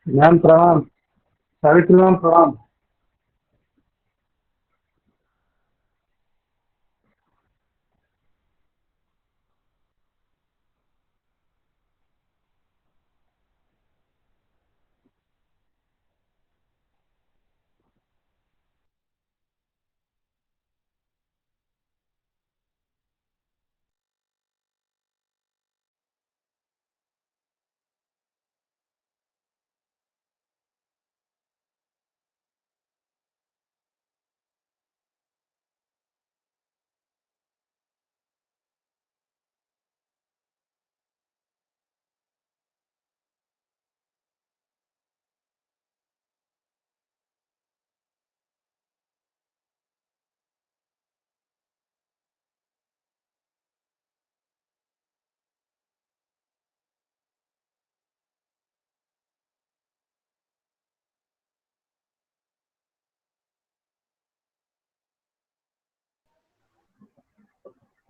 Ma'am प्रणाम। Savitri ma'am प्रणाम।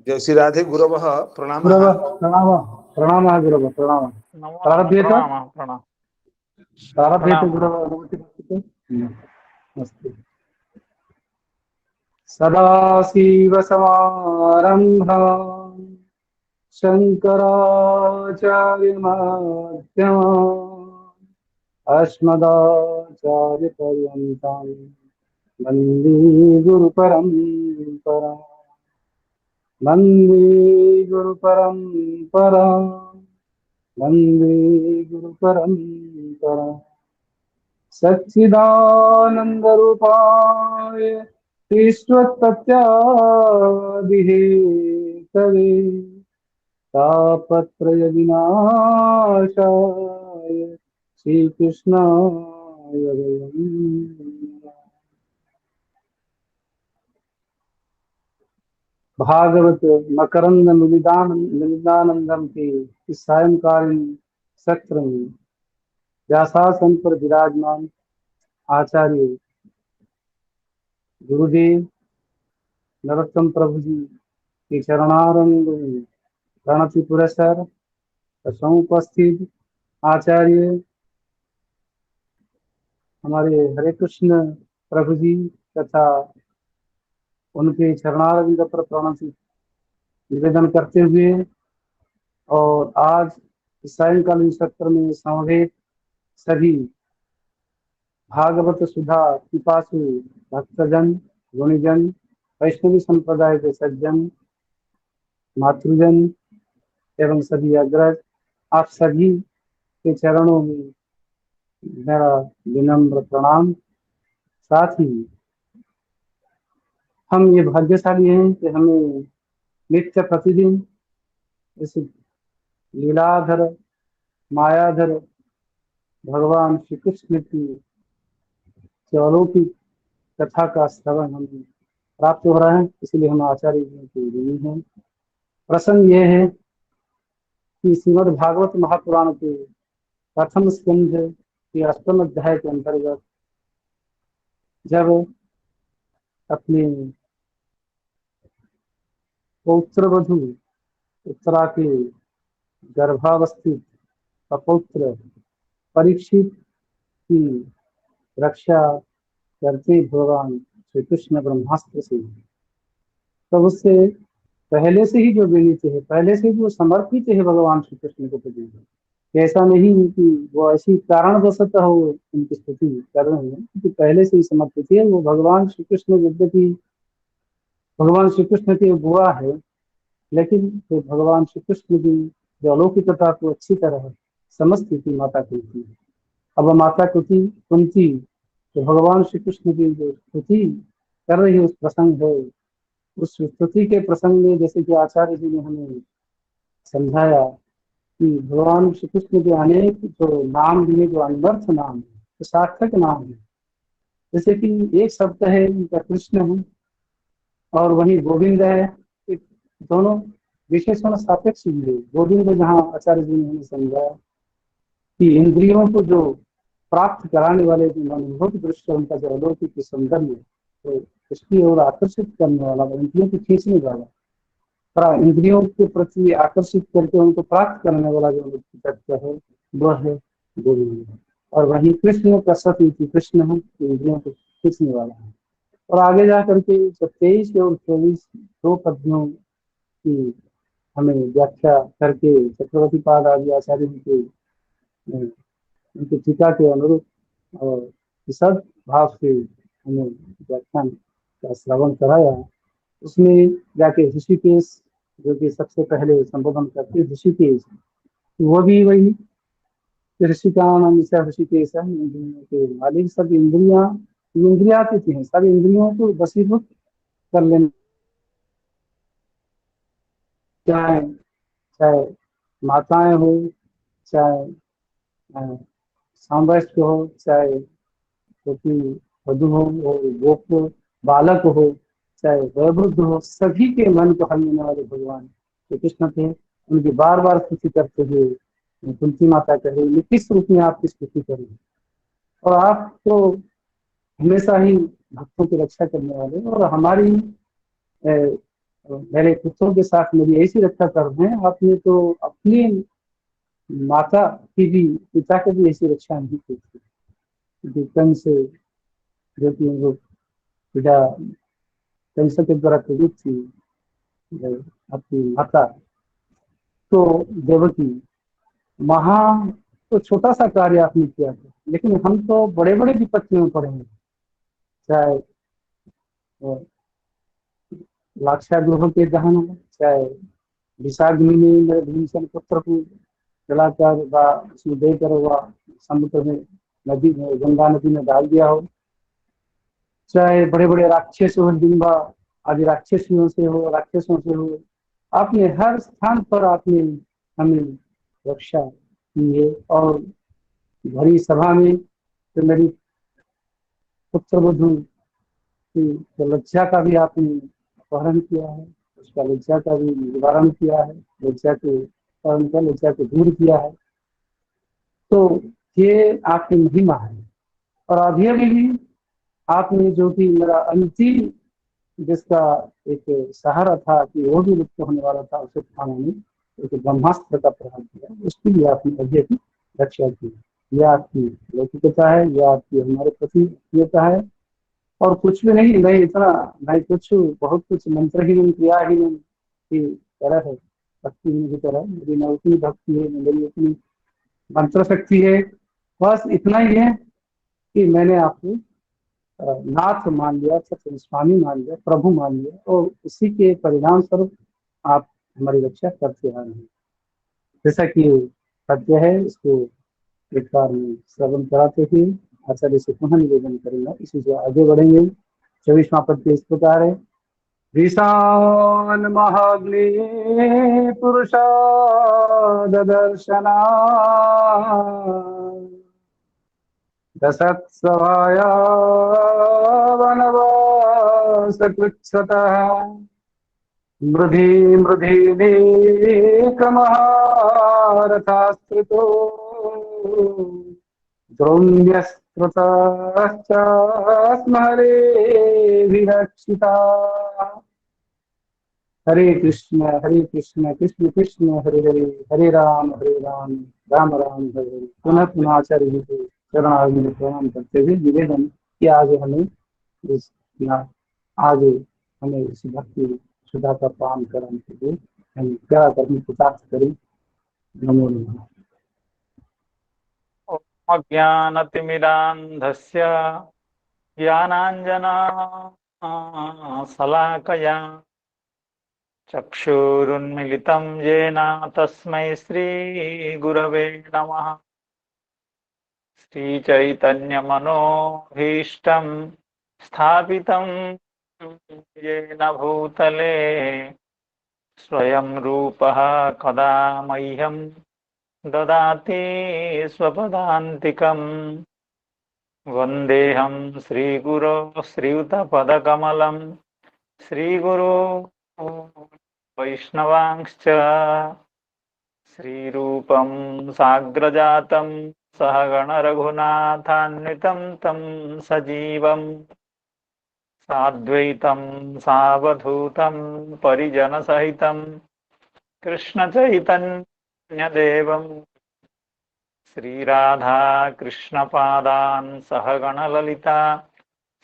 जय श्री राधे गुरवः प्रणामः। गुरवः प्रणामः। प्रणामः गुरवः प्रणामः। नमो नमः प्रारभ्येत प्रणामः प्रणाम प्रारभ्येत प्रणामः। गुरवः नमस्ते। अस्तु। सदाशिवसमारम्भाम् शङ्कराचार्यमध्यमाम् अस्मदाचार्यपर्यन्ताम् वन्दे गुरुपरम्पराम्। वन्दे गुरुपरम्पराम्। वन्दे गुरुपरम्पराम्। सच्चिदानन्दरूपाय ईश्वरप्रत्यादिहेतवे तापत्रयविनाशाय श्रीकृष्णाय वयम्। भागवत मकरंद मिलिदानंदम के इस सायंकालीन सत्र में व्यासासन पर विराजमान आचार्य गुरुदेव नरोत्तम प्रभु जी के चरणारविंद में प्रणति पुरस्कार समुपस्थित आचार्य हमारे हरे कृष्ण प्रभु जी तथा उनके चरणारविंद पर प्रणति निवेदन करते हुए और आज इस सायंकालीन सत्र में समवेत सभी भागवत सुधा पिपासु भक्तजन गुणीजन वैष्णवी संप्रदाय के सज्जन मातृजन एवं सभी अग्रज, आप सभी के चरणों में मेरा विनम्र प्रणाम। साथ ही हम ये भाग्यशाली हैं कि हमें नित्य प्रतिदिन इस लीलाधर मायाधर भगवान श्री कृष्ण की अलौकिक कथा का श्रवण हमें प्राप्त हो रहा है, इसलिए हम आचार्य जी के ऋणी हैं। प्रसंग यह है कि श्रीमद् भागवत महापुराण के प्रथम स्कंध के अष्टम अध्याय के अंतर्गत जब अपने पौत्र वधु उत्तरा के गर्भावस्थित अपौत्र परीक्षित की रक्षा करते भगवान श्री कृष्ण ब्रह्मास्त्र से, तो उससे पहले से ही जो विनीत है, पहले से जो समर्पित है भगवान श्री कृष्ण को प्रति, ऐसा नहीं कि वो ऐसी कारणवशतः हो उनकी स्तुति कर रहे हैं, क्योंकि पहले से ही समर्पित है। वो भगवान श्री कृष्ण यद्यपि भगवान श्री कृष्ण के बुआ है, लेकिन तो भगवान श्री कृष्ण की जो अलौकिकता को अच्छी तरह समझती थी माता कुंती। अब माता कुंती तो भगवान श्री कृष्ण की जो स्तुति कर रही है उस प्रसंग है, उस स्तुति के प्रसंग में जैसे कि आचार्य जी ने हमें समझाया कि भगवान श्री कृष्ण के अनेक जो नाम दिए, जो अनवर्थ नाम है, तो सार्थक नाम है। जैसे कि एक शब्द है उनका कृष्ण है और वही गोविंद है। एक दोनों विशेषण सापेक्ष भी है। गोविंद जहाँ आचार्य जी ने हमें समझाया कि इंद्रियों को जो प्राप्त कराने वाले जो मनोभूत दृश्य उनका जो अलौकिक सौंदर्य, तो उसकी ओर आकर्षित करने वाला, इंद्रियों को खींचने वाला, इंद्रियों के प्रति आकर्षित करके उनको प्राप्त करने वाला जो तत्व है वह है गोविंद। और वही कृष्ण कसरत की कृष्ण है, इंद्रियों को खींचने वाला है। और आगे जा करके जब 23 और 24 दो पद्यों की हमें व्याख्या करके चक्रवर्ती पाद आदि आचार्य उनके टीका के अनुरूप और विशद भाव से हमें व्याख्यान का श्रवण कराया। उसमें जाके ऋषिकेश, जो कि सबसे पहले संबोधन करते ऋषिकेश, वो भी वही ऋषिका नाम ऋषिकेश है, इंद्रियों के मालिक। सब इंद्रियातीत हैं, सब इंद्रियों को वशीभूत कर लेना, चाहे चाहे माताएं हो, चाहे सामवेस्ट हो, चाहे क्योंकि वधु हो और गोप बालक हो, चाहे वयोवृद्ध हो, सभी के मन को हर लेने वाले भगवान श्री कृष्ण थे। उनकी बार बार स्तुति करते हुए तुलसी माता कह रही, किस रूप में आपकी स्तुति करें, और आप तो हमेशा ही भक्तों की रक्षा करने वाले, और हमारी मेरे पुत्रों के साथ मेरी ऐसी रक्षा कर रहे हैं। आपने तो अपनी माता की भी, पिता की भी ऐसी रक्षा नहीं की थी, क्योंकि कंस, जो कि वो पिता कंस के द्वारा पीड़ित थी अपनी माता, तो देवकी महा, तो छोटा सा कार्य आपने किया था, लेकिन हम तो बड़े बड़े विपत्तियों में पड़े हैं। चाहे लाक्षागृह के दहन हो, चाहे विषाग्नि में मेरे भीमसेन पुत्र को जलाकर व उसमें देकर वह समुद्र में, नदी में, गंगा नदी में डाल दिया हो, चाहे बड़े बड़े राक्षस हो, डिम्बा आदि राक्षसों से हो, आपने हर स्थान पर आपने हमें रक्षा की है। और भरी सभा में तो मेरी पुत्र वधु की तो लज्जा का भी आपने अपहरण किया है, उसका लज्जा का भी निवारण किया है, लज्जा के कारण का लज्जा को दूर किया है। तो ये आपकी महिमा है। और अभी अभी भी आपने जो कि मेरा अंतिम, जिसका एक सहारा था कि वो भी लुप्त होने वाला था, उसे थाना में एक ब्रह्मास्त्र का प्रहार किया, उसकी भी आपने अभी की रक्षा की। यह आपकी लौकिकता है, यह आपकी हमारे प्रति प्रियता है। और कुछ भी नहीं, मैं इतना, मैं कुछ बहुत कुछ मंत्रहीन क्रियाहीन की तरह है, भक्तिहीन की तरह मेरी न उतनी भक्ति है, न मेरी उतनी मंत्र शक्ति है। बस इतना ही है कि मैंने आपको नाथ मान लिया, सत्य स्वामी मान लिया, प्रभु मान लिया, और उसी के परिणाम स्वरूप आप हमारी रक्षा करते आ रहे हैं। जैसा कि सत्य है, इसको एक बार में श्रवण कराते हुए आचार्य से पुनः निवेदन करूंगा, इसी से आगे बढ़ेंगे। 24वां पद्य इस प्रकार है। ईशान महाग्नि पुरुषा दर्शना दशत्सभाया वनवासकृच्छ्रतः मृधि मृधिनेकमहारथास्त्रितो द्रोण्यस्त्रतश्चास्महरेभिरक्षिता। हरे कृष्ण कृष्ण कृष्ण हरे हरे, हरे राम राम राम हरे हरे। पुनः पुनः आचार्य जी को चरणारविंद में प्रणाम करते हुए निवेदन कि आगे हमें इस आगे हमें इस भक्ति सुधा का पान कराने के लिए हम क्या करने पुरुषार्थ करें। नमो नमः। अज्ञानतिमिरान्धस्य ज्ञानाञ्जना शलाकया चक्षुरुन्मिलितं येन तस्मै श्रीगुरवे नमः। श्रीचैतन्यमनोभीष्टं स्थापितं येन भूतले स्वयं रूपः कदा मह्यं ददाति स्वपदान्तिकम्। वन्देऽहं श्रीगुरो श्रीयुतपदकमलं श्रीगुरो वैष्णवांश्च श्रीरूपं साग्रजातं सहगणरघुनाथान्वितं तं सजीवं साद्वैतं सावधूतं परिजनसहितं कृष्णचैतन्यदेवं श्री राधा कृष्ण पादान् सहगण ललिता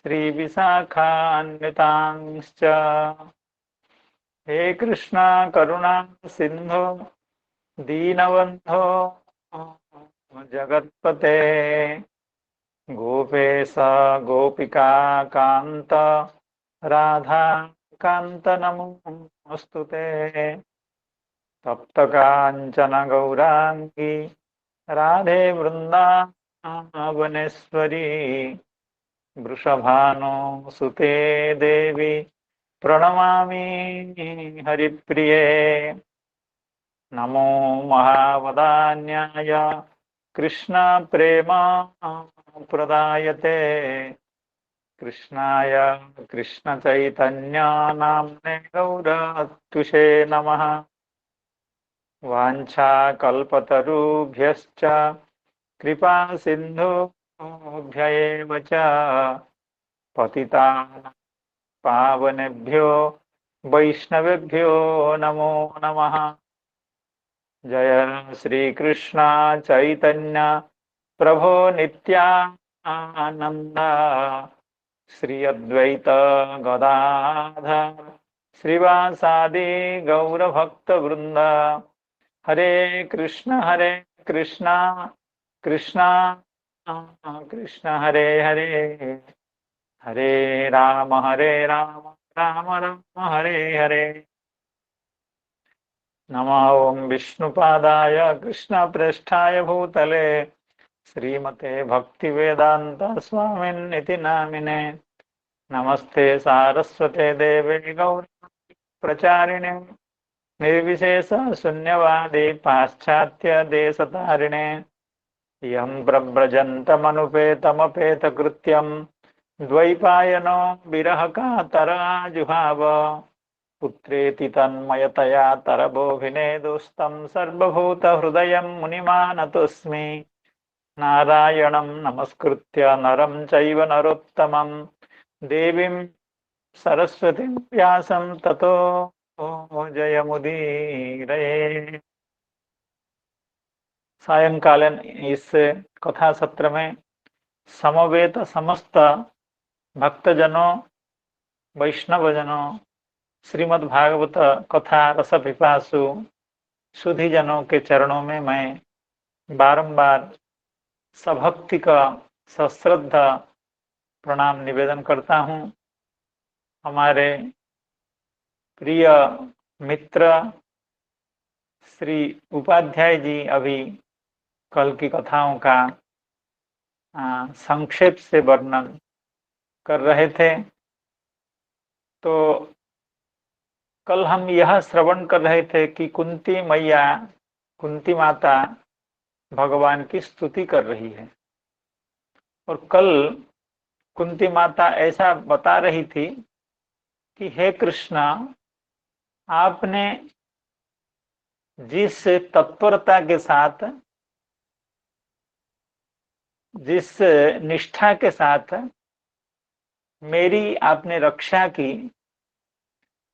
श्री विशाखान्वितांश्च। हे कृष्ण करुणा सिंधु दीनबंधो जगत्पते गोपेश गोपिका कांत राधा कांत नमोस्तुते। तप्त कांचन गौरांगी राधे वृंदावनेश्वरी वृषभानुसुते देवी प्रणमामि हरिप्रिये। नमो महावदान्याय कृष्ण प्रेम प्रदायते कृष्णाय कृष्ण चैतन्य नाम्ने गौरत्युषे नमः। वाञ्छाकल्पतरुभ्यश्च कृपा सिन्धुभ्यैव च पतितानां पावनेभ्यो वैष्णवेभ्यो नमो नमः। जय श्री कृष्ण चैतन्य प्रभो नित्यानंद श्री अद्वैत गदाधर श्रीवासादि गौरभक्त वृंद। हरे कृष्ण कृष्ण कृष्ण हरे हरे हरे राम राम राम हरे हरे। नमः ओं विष्णुपादाय कृष्णप्रेष्ठाय भूतले श्रीमते भक्तिवेदांत स्वामिन्निति नामिने। नमस्ते सारस्वते देवे गौरी प्रचारिणे निर्विशेष शून्यवादी पाश्चात्य देशतारिणे। यं प्रव्रजन्तमनुपेतमपेतकृत्यं द्वैपायनो विरह कातराजुहाव पुत्रेति तन्मयतया तरबोभिनेदुस्तं सर्वभूतहृदयं मुनिमानतोऽस्मि। नारायणं नमस्कृत्य नरं चैव नरोत्तमं देवीं सरस्वतीं व्यासं ततो जयमुदीरये। सायंकालीन इस कथा सत्र में समवेत समस्त भक्तजनों वैष्णवजनों श्रीमद् भागवत कथा रस पिपासु सुधी जनों के चरणों में मैं बारंबार सभक्ति का सश्रद्धा प्रणाम निवेदन करता हूँ। हमारे प्रिय मित्र श्री उपाध्याय जी अभी कल की कथाओं का संक्षेप से वर्णन कर रहे थे। तो कल हम यह श्रवण कर रहे थे कि कुंती मैया, कुंती माता भगवान की स्तुति कर रही है और कल कुंती माता ऐसा बता रही थी कि हे कृष्ण, आपने जिस तत्परता के साथ, जिस निष्ठा के साथ मेरी आपने रक्षा की,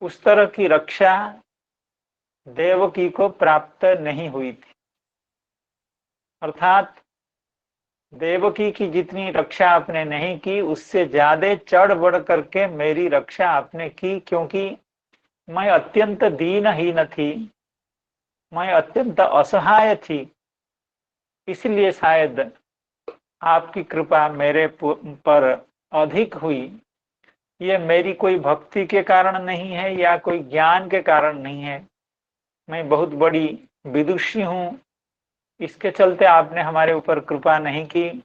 उस तरह की रक्षा देवकी को प्राप्त नहीं हुई थी। अर्थात देवकी की जितनी रक्षा आपने नहीं की उससे ज्यादा चढ़ बढ़ करके मेरी रक्षा आपने की, क्योंकि मैं अत्यंत दीनहीन थी, मैं अत्यंत असहाय थी। इसलिए शायद आपकी कृपा मेरे पर अधिक हुई। ये मेरी कोई भक्ति के कारण नहीं है या कोई ज्ञान के कारण नहीं है। मैं बहुत बड़ी विदुषी हूँ, इसके चलते आपने हमारे ऊपर कृपा नहीं की,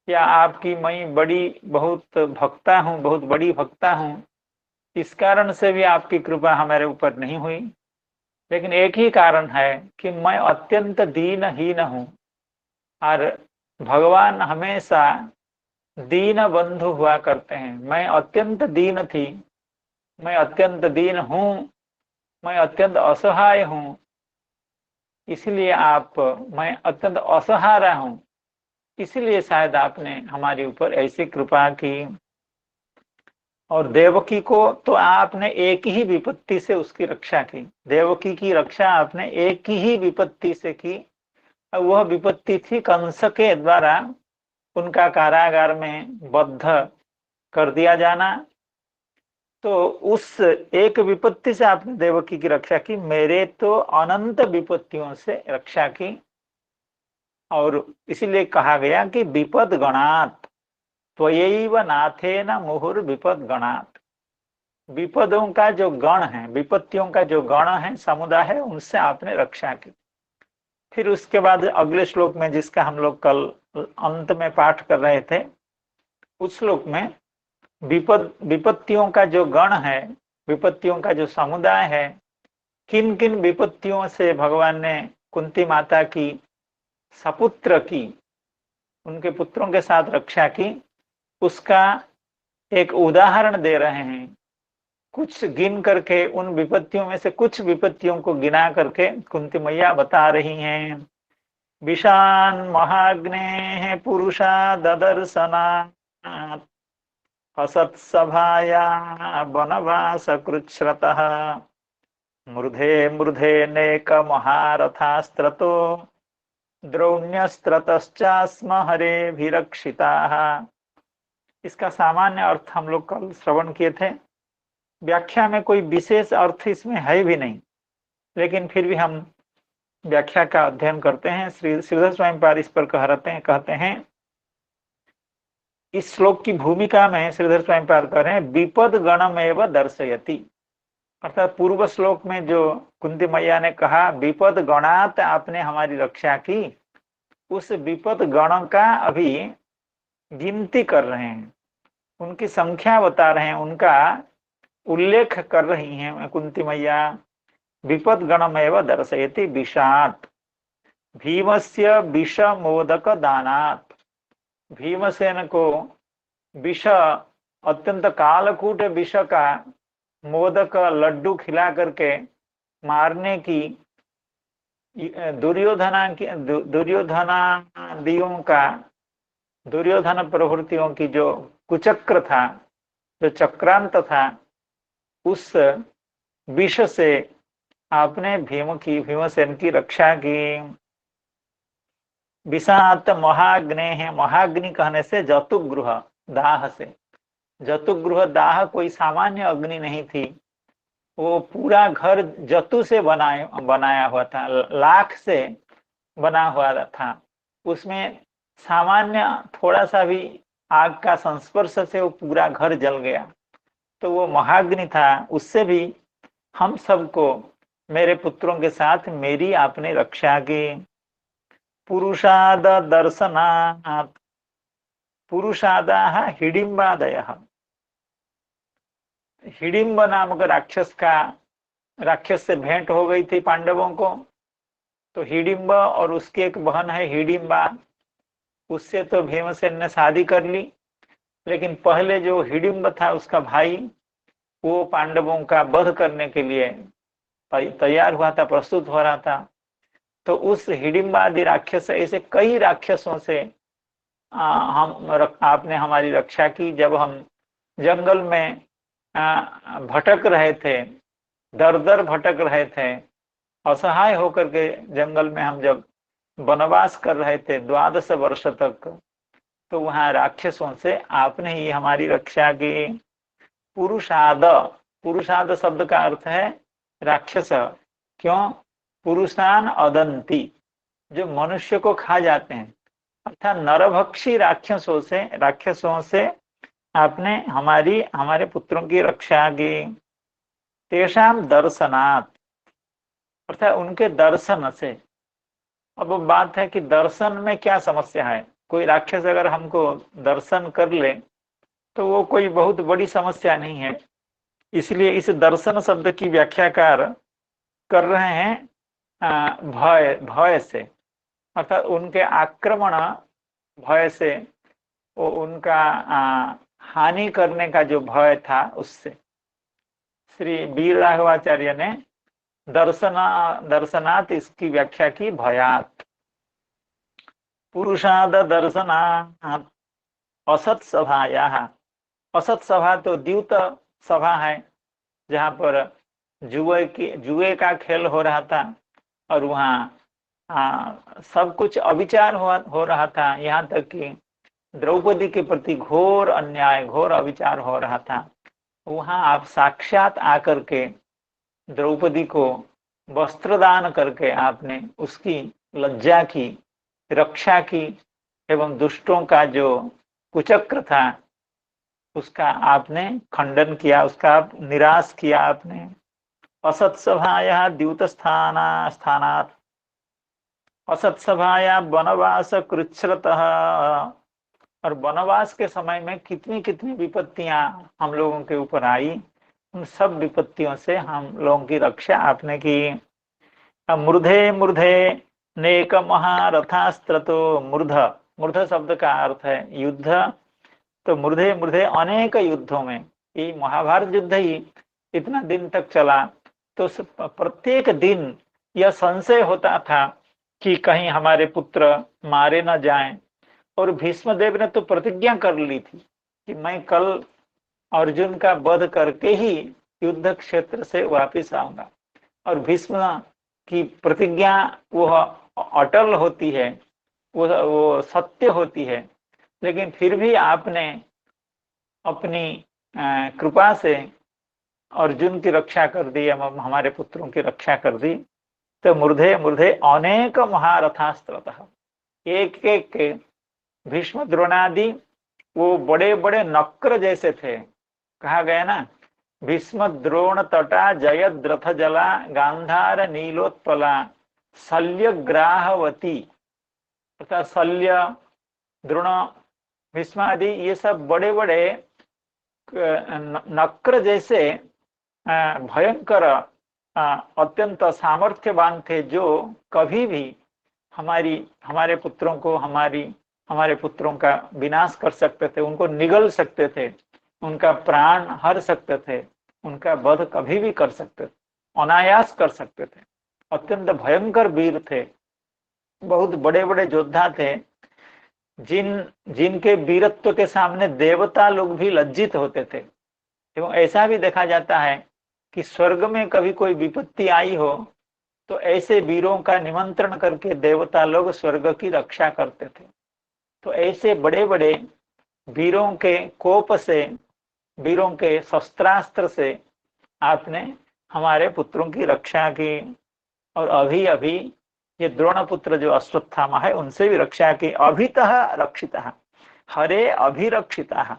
या आपकी मैं बहुत भक्ता हूँ, बहुत बड़ी भक्ता हूँ, इस कारण से भी आपकी कृपा हमारे ऊपर नहीं हुई। लेकिन एक ही कारण है कि मैं अत्यंत दीनहीन हूँ और भगवान हमेशा दीन बंधु हुआ करते हैं। मैं अत्यंत दीन थी, मैं अत्यंत दीन हूँ, मैं अत्यंत असहाय हूँ, इसलिए मैं अत्यंत असहारा हूँ, इसलिए शायद आपने हमारे ऊपर ऐसी कृपा की। और देवकी को तो आपने एक ही विपत्ति से उसकी रक्षा की। देवकी की रक्षा आपने एक ही विपत्ति से की, वह विपत्ति थी कंस के द्वारा उनका कारागार में बद्ध कर दिया जाना। तो उस एक विपत्ति से आपने देवकी की रक्षा की, मेरे तो अनंत विपत्तियों से रक्षा की। और इसीलिए कहा गया कि विपद गणात त्वयैव नाथेन मुहुर विपद गणात। विपदों का जो गण है, विपत्तियों का जो गण है, समुदाय है, उनसे आपने रक्षा की। फिर उसके बाद अगले श्लोक में, जिसका हम लोग कल अंत में पाठ कर रहे थे, उस श्लोक में विपत्तियों का जो गण है, विपत्तियों का जो समुदाय है, किन किन विपत्तियों से भगवान ने कुंती माता की सपुत्र की, उनके पुत्रों के साथ रक्षा की, उसका एक उदाहरण दे रहे हैं। कुछ गिन करके, उन विपत्तियों में से कुछ विपत्तियों को गिना करके कुंती मैया बता रही हैं। विशान महाग्ने पुरुषा ददर्शना असत्सभाया वनवास कृच्छ्रतः मृधे मृधे नेक महारथास्त्रतो द्रोण्यस्त्रतश्चास्म हरेभिरक्षिताः। इसका सामान्य अर्थ हम लोग कल श्रवण किए थे। व्याख्या में कोई विशेष अर्थ इसमें है भी नहीं, लेकिन फिर भी हम व्याख्या का अध्ययन करते हैं। श्रीधर स्वामी पाद इस पर कहते हैं इस श्लोक की भूमिका में श्रीधर स्वामी पाद कह रहे हैं विपद गणमेव दर्शयति। अर्थात पूर्व श्लोक में जो कुंती मैया ने कहा विपद गणात आपने हमारी रक्षा की, उस विपद गण का अभी गिनती कर रहे हैं, उनकी संख्या बता रहे हैं, उनका उल्लेख कर रही हैं कुंती मैया। विपद गणमेव दर्शयति विषात् भीमस्य विष मोदक दानात्। भीमसेन को विष, अत्यंत कालकूट विष का मोदक लड्डू खिला करके मारने की दुर्योधन प्रवृत्तियों की जो कुचक्र था, जो चक्रांत था, उस विष से आपने भीमसेन की रक्षा की। विषात महाग्ने है, महाग्नि कहने से जतुगृह दाह से, जतुगृह दाह कोई सामान्य अग्नि नहीं थी, वो पूरा घर जतु से बनाया हुआ था, लाख से बना हुआ था। उसमें सामान्य थोड़ा सा भी आग का संस्पर्श से वो पूरा घर जल गया, तो वो महाग्नि था। उससे भी हम सबको, मेरे पुत्रों के साथ मेरी आपने रक्षा की। पुरुषाद दर्शनात्, पुरुषादाः हिडिम्बादयः। हिडिम्ब नामक राक्षस से भेंट हो गई थी पांडवों को, तो हिडिम्ब और उसकी एक बहन है हिडिम्बा, उससे तो भीमसेन ने शादी कर ली। लेकिन पहले जो हिडिम्ब था उसका भाई, वो पांडवों का वध करने के लिए तैयार हुआ था, प्रस्तुत हो रहा था। तो उस हिडिम्बादि राक्षस, ऐसे कई राक्षसों से आपने हमारी रक्षा की। जब हम जंगल में भटक रहे थे, दर दर भटक रहे थे, असहाय होकर के जंगल में हम जब वनवास कर रहे थे 12 वर्ष तक, तो वहां राक्षसों से आपने ही हमारी रक्षा की। पुरुषाद, पुरुषाद शब्द का अर्थ है राक्षस। क्यों? पुरुषान अदंती, जो मनुष्य को खा जाते हैं, अर्थात नरभक्षी राक्षसों से आपने हमारे पुत्रों की रक्षा की। तेषाम दर्शनात्, अर्थात उनके दर्शन से। अब बात है कि दर्शन में क्या समस्या है। कोई राक्षस अगर हमको दर्शन कर ले तो वो कोई बहुत बड़ी समस्या नहीं है। इसलिए इस दर्शन शब्द की व्याख्याकार कर रहे हैं भय से, अर्थात उनके आक्रमण भय से, वो उनका हानि करने का जो भय था उससे। श्री वीर राघवाचार्य ने दर्शनात् इसकी व्याख्या की भयात। पुरुषाद दर्शनात् असत सभाया, असत सभा तो द्यूत सभा है, जहाँ पर जुए का खेल हो रहा था, और वहाँ सब कुछ अविचार हो रहा था, यहाँ तक कि द्रौपदी के प्रति घोर अन्याय, घोर अविचार हो रहा था। वहां आप साक्षात आकर के द्रौपदी को वस्त्रदान करके आपने उसकी लज्जा की, रक्षा की, एवं दुष्टों का जो कुचक्र था उसका आपने खंडन किया, उसका आप निराश किया आपने। असत्सभाया द्यूत स्थानात्, असत्सभाया वनवास कृच्छ्रतः, और वनवास के समय में कितनी कितनी विपत्तियां हम लोगों के ऊपर आई, उन सब विपत्तियों से हम लोगों की रक्षा आपने की। मूर्धे मूर्धे नेक महारथास्त्र, तो मूर्ध, मूर्ध शब्द का अर्थ है युद्ध, तो मूर्धे मूर्धे अनेक युद्धों में, ये महाभारत युद्ध ही इतना दिन तक चला, तो प्रत्येक दिन यह संशय होता था कि कहीं हमारे पुत्र मारे न जाएं। और भीष्मदेव ने तो प्रतिज्ञा कर ली थी कि मैं कल अर्जुन का वध करके ही युद्ध क्षेत्र से वापस आऊंगा। और भीष्म की प्रतिज्ञा वह अटल होती है, वो सत्य होती है, लेकिन फिर भी आपने अपनी कृपा से अर्जुन की रक्षा कर दी, हमारे पुत्रों की रक्षा कर दी। तो मूर्धे मूर्धे अनेक महारथास्त्रतः, एक एक भीष्म द्रोणादि वो बड़े बड़े नक्र जैसे थे। कहा गया ना, भीष्म द्रोण तटा जयद्रथ जला गांधार नीलोत्पला शल्य ग्राहवती, अर्थात शल्य, द्रोण, भीष्म आदि ये सब बड़े बड़े नक्र जैसे भयंकर अत्यंत सामर्थ्यवान थे, जो कभी भी हमारे पुत्रों को, हमारे पुत्रों का विनाश कर सकते थे, उनको निगल सकते थे, उनका प्राण हर सकते थे, उनका वध कभी भी कर सकते थे, अनायास कर सकते थे। अत्यंत भयंकर वीर थे, बहुत बड़े बड़े योद्धा थे, जिनके वीरत्व के सामने देवता लोग भी लज्जित होते थे। एवं ऐसा भी देखा जाता है कि स्वर्ग में कभी कोई विपत्ति आई हो तो ऐसे वीरों का निमंत्रण करके देवता लोग स्वर्ग की रक्षा करते थे। तो ऐसे बड़े बड़े वीरों के कोप से, वीरों के शस्त्रास्त्र से आपने हमारे पुत्रों की रक्षा की। और अभी अभी ये द्रोण पुत्र जो अश्वत्थामा है उनसे भी रक्षा की। अभितः रक्षितः, हरे अभिरक्षितः,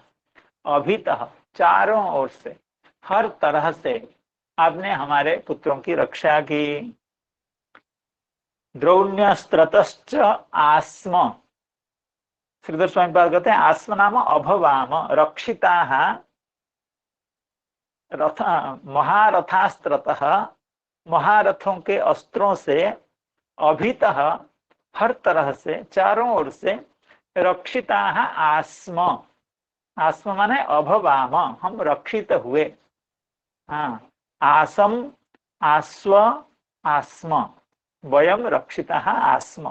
अभितः चारों ओर से, हर तरह से आपने हमारे पुत्रों की रक्षा की। द्रौण्यस्त्रतश्च आस्म, श्रीधर स्वामी पाद कहते हैं आस्म नाम अभवाम रक्षिताः रथ महारथास्त्रतः, महारथों के अस्त्रों से, अभितः हर तरह से, चारों ओर से, रक्षिताः आस्म, आस्म माने अभवाम, हम रक्षित हुए। हाँ, आसम, आस्व, आस्म, वयम रक्षिताः आस्म।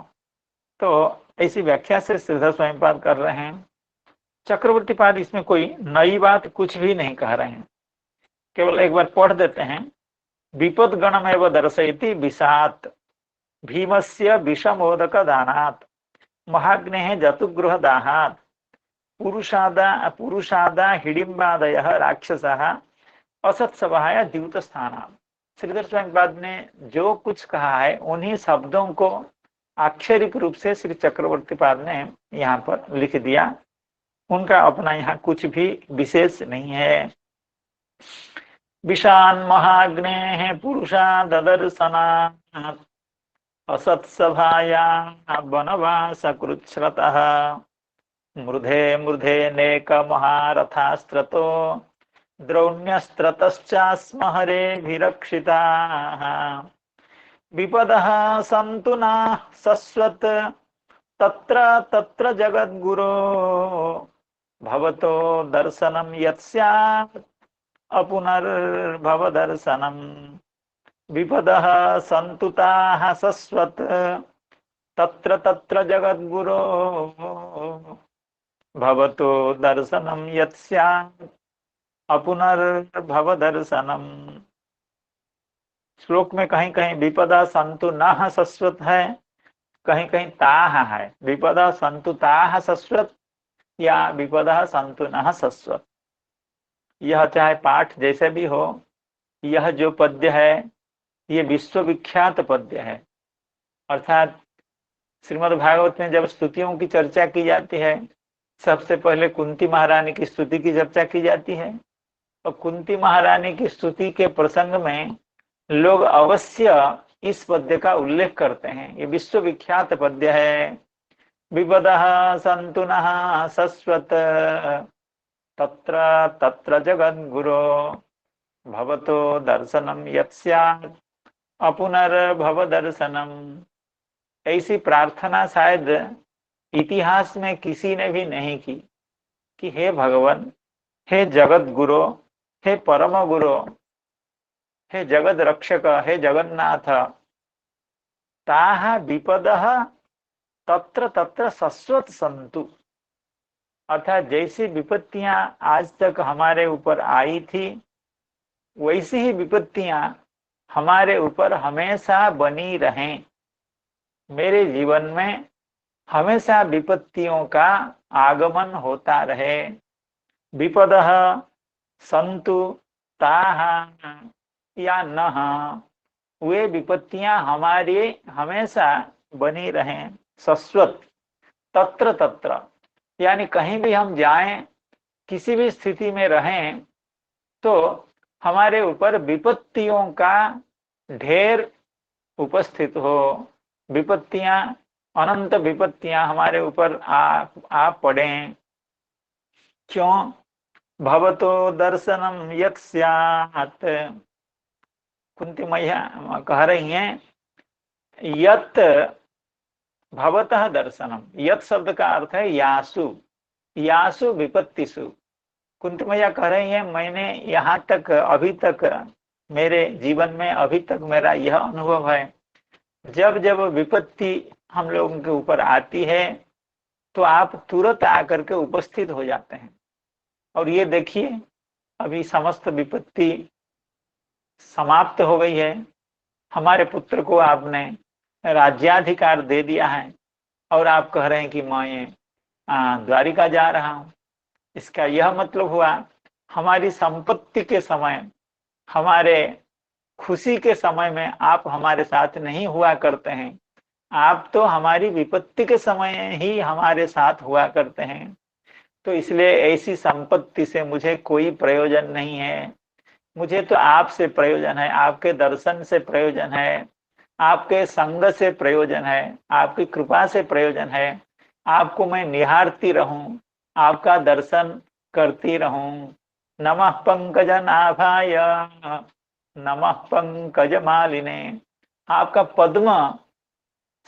तो ऐसी व्याख्या से श्रीधर स्वामी पाद कर रहे हैं। चक्रवर्ती पाद इसमें कोई नई बात कुछ भी नहीं कह रहे हैं, केवल एक बार पढ़ देते हैं। विपद गणमेव दर्शयति विषात्, भीमस्य विषमोदक दानात्, महाग्नेः जतुगृह दाहात्, पुरुषादा हिडिम्बादयः राक्षसः असत्सभाया द्यूत स्थानात्। श्रीधर स्वामी पाद ने जो कुछ कहा है उन्हीं शब्दों को आक्षरिक रूप से श्री चक्रवर्ती पाद ने यहाँ पर लिख दिया। उनका अपना यहाँ कुछ भी विशेष नहीं है। विषान् महाग्नेः पुरुषा ददर्शनात्, असत्सभायां वनवास कृच्छ्रतः, मूर्धे मूर्धे नेक महारथास्त्रतो, द्रौण्यस्त्रतश्चास्म हरेभिरक्षिताः, विपदः सन्तु न शश्वत्, तत्र तत्र जगद्गुरो, भवतो दर्शनं यत्स्यात् अपुनर्भव दर्शनम्, विपदः सन्तु ताः शश्वत्, तत्र तत्र जगद्गुरो, भवतो दर्शनं यत्स्यात् अपुनर्भव दर्शनम्। श्लोक में कहीं कहीं विपदा सन्तु नः शश्वत है कहीं कहीं ताह है, विपद संतु ताह सस्वत या विपद संतु न सस्वत। यह चाहे पाठ जैसे भी हो, यह जो पद्य है ये विश्वविख्यात पद्य है। अर्थात श्रीमद् भागवत में जब स्तुतियों की चर्चा की जाती है, सबसे पहले कुंती महारानी की स्तुति की चर्चा की जाती है। और कुंती महारानी की स्तुति के प्रसंग में लोग अवश्य इस पद्य का उल्लेख करते हैं। ये विश्वविख्यात पद्य है। विपदः सन्तु नः सस्वत तत्र तत्र जगद्गुरो भवतो दर्शनम यत् स्यात् अपुनर्भव दर्शनम। ऐसी प्रार्थना शायद इतिहास में किसी ने भी नहीं की कि हे भगवान, हे जगत गुरु, हे परम गुरु, हे जगत रक्षक, हे जगन्नाथ, ताः विपदः तत्र तत्र सस्वत सन्तु। अर्थात जैसी विपत्तियां आज तक हमारे ऊपर आई थी, वैसी ही विपत्तियां हमारे ऊपर हमेशा बनी रहें। मेरे जीवन में हमेशा विपत्तियों का आगमन होता रहे। विपदः सन्तु ताः या नः, वे विपत्तियां हमारी हमेशा बनी रहें। सस्वत तत्र तत्र, यानी कहीं भी हम जाएं, किसी भी स्थिति में रहें, तो हमारे ऊपर विपत्तियों का ढेर उपस्थित हो। विपत्तियां, अनंत विपत्तियां हमारे ऊपर आ पड़े। क्यों? भवतो दर्शनम यत् स्यात्। कुंती मैया कह रही हैं, यत् भवतः दर्शनम। यत् शब्द का अर्थ है यासु, यासु विपत्तिसु। कुंती मैया कह रही है, मैंने यहाँ तक, अभी तक मेरे जीवन में अभी तक मेरा यह अनुभव है, जब जब विपत्ति हम लोगों के ऊपर आती है तो आप तुरंत आकर के उपस्थित हो जाते हैं। और ये देखिए, अभी समस्त विपत्ति समाप्त हो गई है। हमारे पुत्र को आपने राज्याधिकार दे दिया है और आप कह रहे हैं कि मैं द्वारिका जा रहा हूं। इसका यह मतलब हुआ, हमारी संपत्ति के समय, हमारे खुशी के समय में आप हमारे साथ नहीं हुआ करते हैं। आप तो हमारी विपत्ति के समय ही हमारे साथ हुआ करते हैं। तो इसलिए ऐसी संपत्ति से मुझे कोई प्रयोजन नहीं है। मुझे तो आपसे प्रयोजन है, आपके दर्शन से प्रयोजन है, आपके संग से प्रयोजन है, आपकी कृपा से प्रयोजन है। आपको मैं निहारती रहूं, आपका दर्शन करती रहूं। नमः पंकजनाभाय नमः पंकज मालिने। आपका पद्म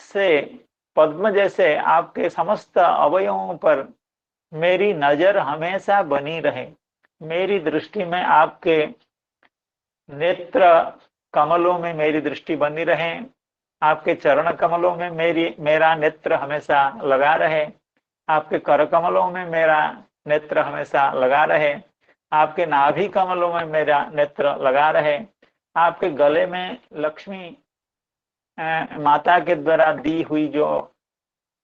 से, पद्म जैसे आपके समस्त अवयवों पर मेरी नजर हमेशा बनी रहे। मेरी दृष्टि में आपके नेत्र कमलों में मेरी दृष्टि बनी रहे। आपके चरण कमलों में मेरा नेत्र हमेशा लगा रहे। आपके कर कमलों में मेरा नेत्र हमेशा लगा रहे। आपके नाभि कमलों में मेरा नेत्र लगा रहे। आपके गले में लक्ष्मी माता के द्वारा दी हुई जो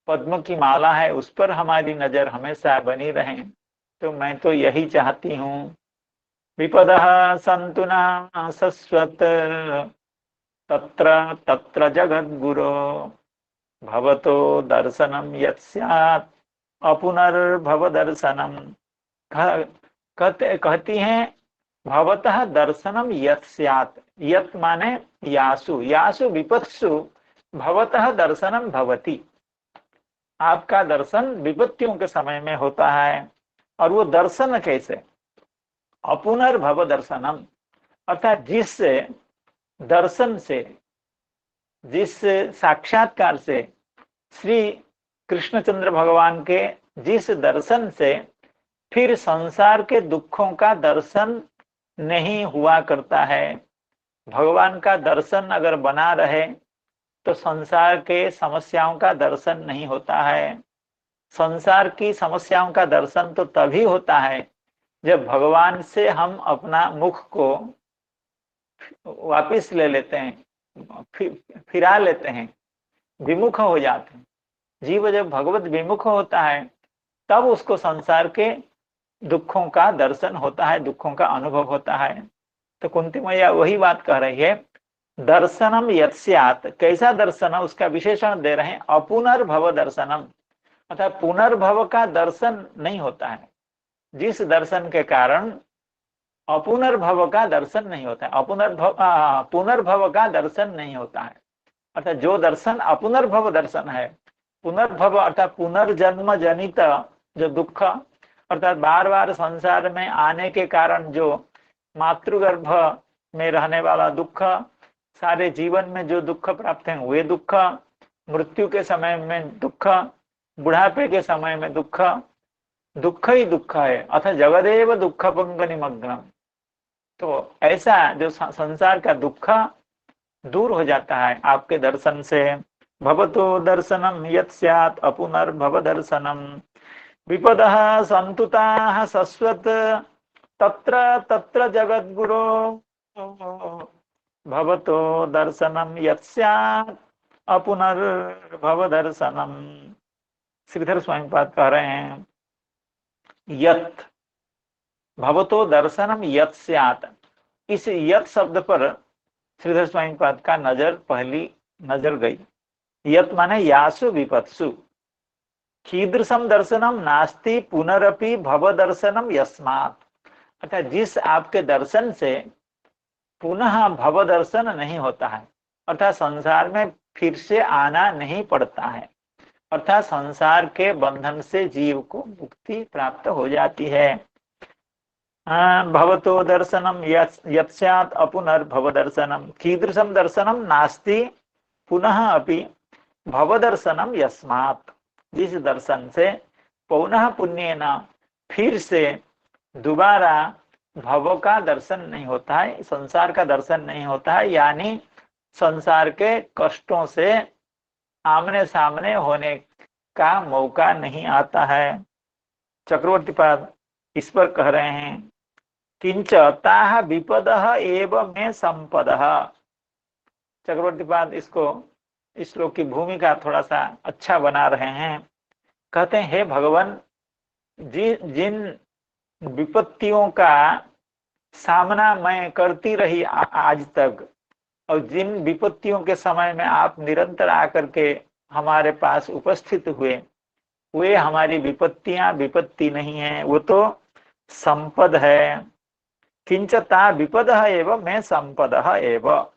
पद्म की माला है, उस पर हमारी नजर हमेशा बनी रहे। तो मैं तो यही चाहती हूँ। विपदः सन्तु नः सस्वत तत्र तत्र जगद्गुरो भवतो दर्शनम यत् स्यात् अपुनर्भव दर्शनम। कहती हैं, भवतः दर्शनम यत् स्यात्। यत् माने यासु, यासु विपत्सु भवतः दर्शनम भवति। आपका दर्शन विपत्तियों के समय में होता है। और वो दर्शन कैसे? अपुनर्भव दर्शनम, अर्थात जिस दर्शन से, जिस साक्षात्कार से, श्री कृष्णचंद्र भगवान के जिस दर्शन से फिर संसार के दुखों का दर्शन नहीं हुआ करता है। भगवान का दर्शन अगर बना रहे तो संसार के समस्याओं का दर्शन नहीं होता है। संसार की समस्याओं का दर्शन तो तभी होता है जब भगवान से हम अपना मुख को वापिस ले लेते हैं, फिरा लेते हैं। विमुख हो जाते हैं। जीव जब भगवत विमुख होता है तब उसको संसार के दुखों का दर्शन होता है, दुखों का अनुभव होता है। तो कुंती मैया वही बात कह रही है, दर्शनम यत्स्यात्, कैसा दर्शन है उसका विशेषण दे रहे हैं, अपुनर्भव दर्शनम, अर्थात पुनर्भव का दर्शन नहीं होता है। जिस दर्शन के कारण अपुनर्भव का दर्शन नहीं होता है, पुनर्भव का दर्शन नहीं होता है। अर्थात जो दर्शन अपुनर्भव दर्शन है, पुनर्भव अर्थात पुनर्जन्म जनित जो दुख, अर्थात बार बार संसार में आने के कारण जो मातृगर्भ में रहने वाला दुख, सारे जीवन में जो दुख प्राप्त हैं वे दुख, मृत्यु के समय में दुख, बुढ़ापे के समय में दुख, दुख ही दुख है, अथ जगदेव दुख पंग निमग्नम। तो ऐसा जो संसार का दुख दूर हो जाता है आपके दर्शन से। भवतो दर्शनम यत् स्यात् अपुनर्भव दर्शनम, विपदः संतुताः शश्वत तत्र तत्र जगद्गुरो, भवतो दर्शनम यत् स्यात् अपुनर्भव दर्शनम। श्रीधर स्वामी पाद कह रहे हैं, यत् भवतो दर्शनम यत् स्यात्, इस यत् शब्द पर श्रीधर स्वामी पाद का पहली नजर गई। यत् माने यासु विपत्सु, कीदृशम दर्शनम नास्ति पुनरपि भव दर्शनम यस्मात्, अर्थात जिस आपके दर्शन से पुनः भव दर्शन नहीं होता है, अर्थात संसार में फिर से आना नहीं पड़ता है, अर्थात संसार के बंधन से जीव को मुक्ति प्राप्त हो जाती है। भवतो दर्शनम यत् स्यात् अपुनर्भव दर्शनम, कीदृशम दर्शनम नास्ति पुनः अपि भव दर्शनम यस्मात्, जिस दर्शन से पुनः पुण्येन फिर से दोबारा भव का दर्शन नहीं होता है, संसार का दर्शन नहीं होता है, यानी संसार के कष्टों से आमने सामने होने का मौका नहीं आता है। चक्रवर्ती पाद इस पर कह रहे हैं, किंच ताः विपदः एव मे संपदः। चक्रवर्ती पाद इसको इस श्लोक की भूमिका थोड़ा सा अच्छा बना रहे हैं। कहते हैं, हे भगवान, जिन विपत्तियों का सामना मैं करती रही आज तक, और जिन विपत्तियों के समय में आप निरंतर आकर के हमारे पास उपस्थित हुए, वे हमारी विपत्तियां विपत्ति नहीं है, वो तो संपद है। किंचता विपदः एव मैं संपदः एव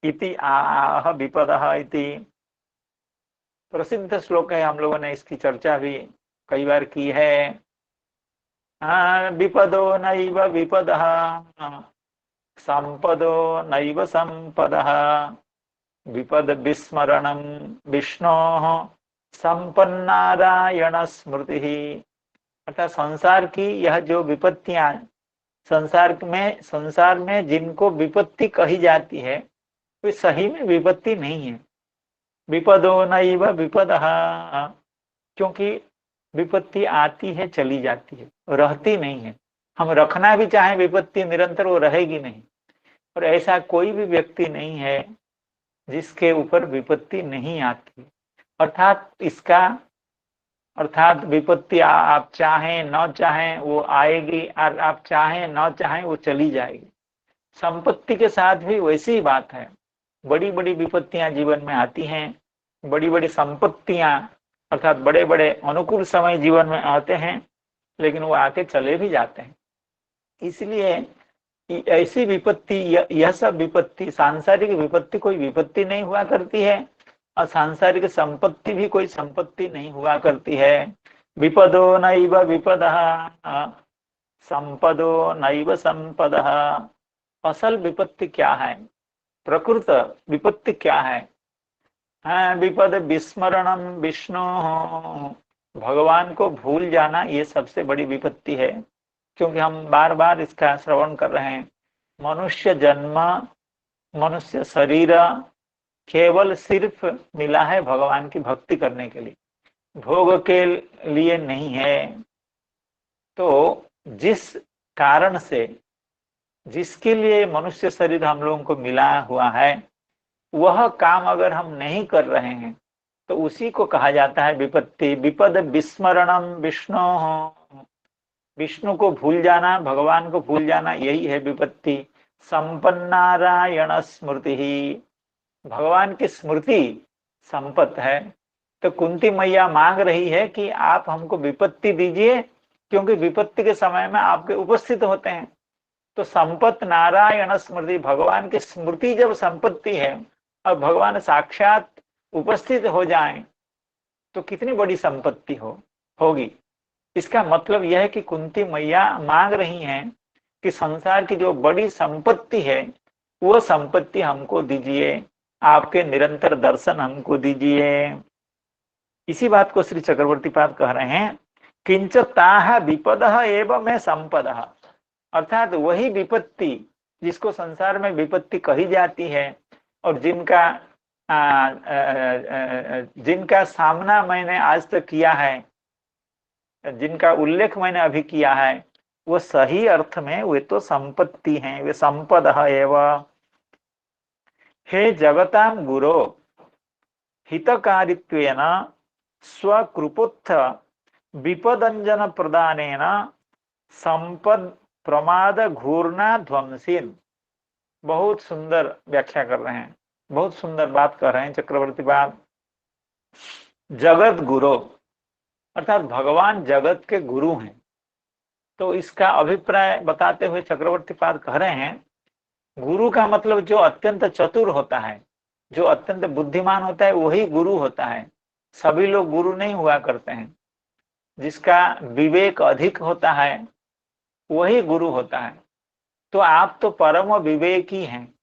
इति आह विपदः इति प्रसिद्ध श्लोक है। हम लोगों ने इसकी चर्चा भी कई बार की है। विपदो नैव विपदः संपदो नैव संपदः, विपद विस्मरणं विष्णोः संपन्नारायण स्मृति। अर्थात संसार की यह जो विपत्तियां, संसार में जिनको विपत्ति कही जाती है वे सही में विपत्ति नहीं है। विपदो नैव विपदः, क्योंकि विपत्ति आती है चली जाती है, रहती नहीं है। हम रखना भी चाहें विपत्ति निरंतर, वो रहेगी नहीं। और ऐसा कोई भी व्यक्ति नहीं है जिसके ऊपर विपत्ति नहीं आती। अर्थात विपत्ति आप चाहें न चाहें वो आएगी, और आप चाहें न चाहें वो चली जाएगी। संपत्ति के साथ भी वैसी ही बात है। बड़ी बड़ी विपत्तियां जीवन में आती हैं, बड़ी बड़ी संपत्तियां अर्थात बड़े बड़े अनुकूल समय जीवन में आते हैं, लेकिन वो आके चले भी जाते हैं। इसलिए ऐसी विपत्ति, यह सब विपत्ति, सांसारिक विपत्ति कोई विपत्ति नहीं हुआ करती है, और सांसारिक संपत्ति भी कोई संपत्ति नहीं हुआ करती है। विपदो नैव विपदः संपदो नैव संपदः। असल विपत्ति क्या है, प्रकृत विपत्ति क्या है? विपद विस्मरणम विष्णु, भगवान को भूल जाना ये सबसे बड़ी विपत्ति है। क्योंकि हम बार बार इसका श्रवण कर रहे हैं, मनुष्य जन्म, मनुष्य शरीर केवल सिर्फ मिला है भगवान की भक्ति करने के लिए, भोग के लिए नहीं है। तो जिस कारण से, जिसके लिए मनुष्य शरीर हम लोगों को मिला हुआ है, वह काम अगर हम नहीं कर रहे हैं तो उसी को कहा जाता है विपत्ति। विपद विस्मरणम विष्णु, विष्णु को भूल जाना, भगवान को भूल जाना, यही है विपत्ति। संपन्नारायण स्मृति ही, भगवान की स्मृति संपत्ति है। तो कुंती मैया मांग रही है कि आप हमको विपत्ति दीजिए, क्योंकि विपत्ति के समय में आपके उपस्थित होते हैं। तो संपत नारायण स्मृति, भगवान की स्मृति जब संपत्ति है और भगवान साक्षात उपस्थित हो जाएं तो कितनी बड़ी संपत्ति होगी। इसका मतलब यह है कि कुंती मैया मांग रही हैं कि संसार की जो बड़ी संपत्ति है वो संपत्ति हमको दीजिए, आपके निरंतर दर्शन हमको दीजिए। इसी बात को श्री चक्रवर्ती पाद कह रहे हैं, किंच ताह विपदः एव में संपदः, अर्थात वही विपत्ति जिसको संसार में विपत्ति कही जाती है और जिनका सामना मैंने आज तक किया है, जिनका उल्लेख मैंने अभी किया है, वो सही अर्थ में वे तो संपत्ति हैं, वे संपदः एव। हे जगतां गुरो हितकारित्वेन स्वकृपोत्थ विपदंजन प्रदानेन संपद प्रमाद घूर्णा ध्वंसीन। बहुत सुंदर व्याख्या कर रहे हैं, बहुत सुंदर बात कर रहे हैं चक्रवर्ती बात। जगत गुरु अर्थात भगवान जगत के गुरु हैं। तो इसका अभिप्राय बताते हुए चक्रवर्ती पाद कह रहे हैं, गुरु का मतलब जो अत्यंत चतुर होता है, जो अत्यंत बुद्धिमान होता है, वही गुरु होता है। सभी लोग गुरु नहीं हुआ करते हैं। जिसका विवेक अधिक होता है वही गुरु होता है। तो आप तो परम विवेकी हैं,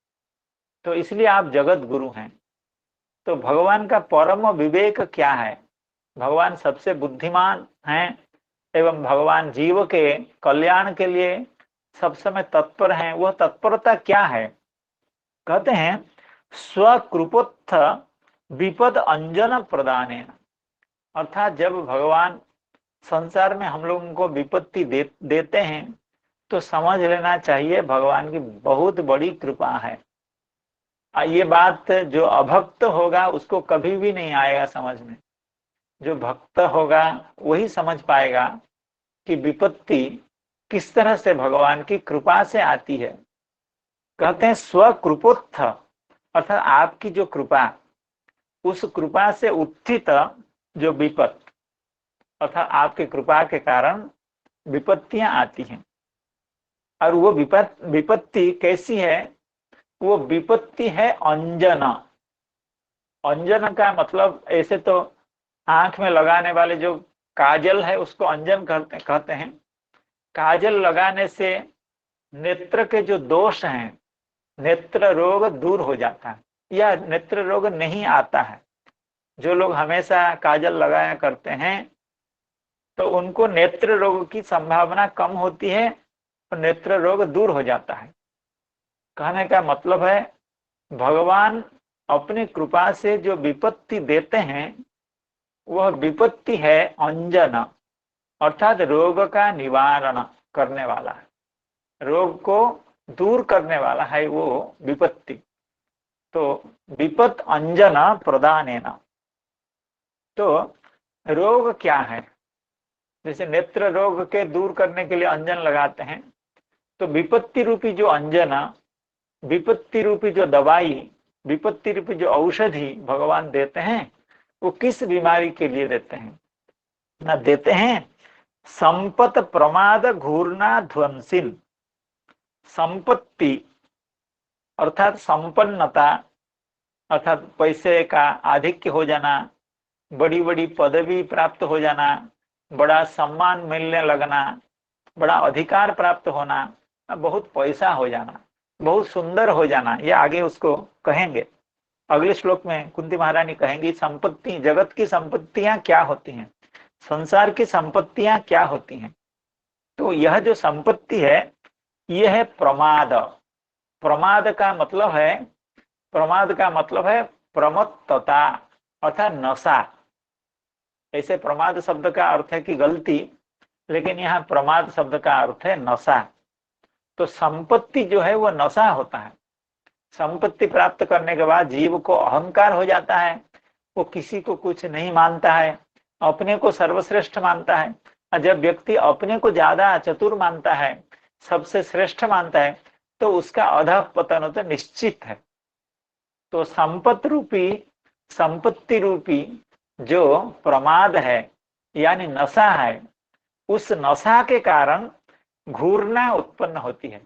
तो इसलिए आप जगत गुरु हैं। तो भगवान का परम विवेक क्या है? भगवान सबसे बुद्धिमान हैं एवं भगवान जीव के कल्याण के लिए सब समय तत्पर हैं। वह तत्परता क्या है? कहते हैं स्वकृपोत्थ विपद अंजन प्रदानेन, अर्थात जब भगवान संसार में हम लोगों को विपत्ति देते हैं तो समझ लेना चाहिए भगवान की बहुत बड़ी कृपा है। ये बात जो अभक्त होगा उसको कभी भी नहीं आएगा समझ में। जो भक्त होगा वही समझ पाएगा कि विपत्ति किस तरह से भगवान की कृपा से आती है। कहते हैं स्वकृपोत्थ, अर्थात आपकी जो कृपा, उस कृपा से उत्थित जो विपत्ति, अर्थात आपकी कृपा के कारण विपत्तियां आती हैं। और वो विपत्ति कैसी है? वो विपत्ति है अंजन। अंजन का मतलब ऐसे तो आंख में लगाने वाले जो काजल है उसको अंजन कहते हैं। काजल लगाने से नेत्र के जो दोष हैं, नेत्र रोग दूर हो जाता है या नेत्र रोग नहीं आता है। जो लोग हमेशा काजल लगाया करते हैं तो उनको नेत्र रोग की संभावना कम होती है और नेत्र रोग दूर हो जाता है। कहने का मतलब है भगवान अपनी कृपा से जो विपत्ति देते हैं वह विपत्ति है अंजन, अर्थात रोग का निवारण करने वाला है, रोग को दूर करने वाला है वो विपत्ति। तो विपत् अंजन प्रदानेन, तो रोग क्या है? जैसे नेत्र रोग के दूर करने के लिए अंजन लगाते हैं, तो विपत्ति रूपी जो अंजना, विपत्ति रूपी जो दवाई, विपत्ति रूपी जो औषधि भगवान देते हैं वो किस बीमारी के लिए देते हैं? ना देते हैं संपत प्रमाद घूर्णा ध्वंसिन। संपत्ति अर्थात संपन्नता, अर्थात पैसे का आधिक्य हो जाना, बड़ी बड़ी पदवी प्राप्त हो जाना, बड़ा सम्मान मिलने लगना, बड़ा अधिकार प्राप्त होना, बहुत पैसा हो जाना, बहुत सुंदर हो जाना, ये आगे उसको कहेंगे। अगले श्लोक में कुंती महारानी कहेंगी संपत्ति, जगत की संपत्तियां क्या होती हैं, संसार की संपत्तियां क्या होती हैं। तो यह जो संपत्ति है यह है प्रमाद। प्रमाद का मतलब है प्रमत्तता अर्थात नशा। ऐसे प्रमाद शब्द का अर्थ है कि गलती, लेकिन यहाँ प्रमाद शब्द का अर्थ है नशा। तो संपत्ति जो है वो नशा होता है। संपत्ति प्राप्त करने के बाद जीव को अहंकार हो जाता है वो किसी को कुछ नहीं मानता है, अपने को सर्वश्रेष्ठ मानता है। और जब व्यक्ति अपने को ज्यादा चतुर मानता है, सबसे श्रेष्ठ मानता है, तो उसका अधःपतन तो निश्चित है। तो संपत्ति रूपी जो प्रमाद है यानी नशा है, उस नशा के कारण घूरना उत्पन्न होती है।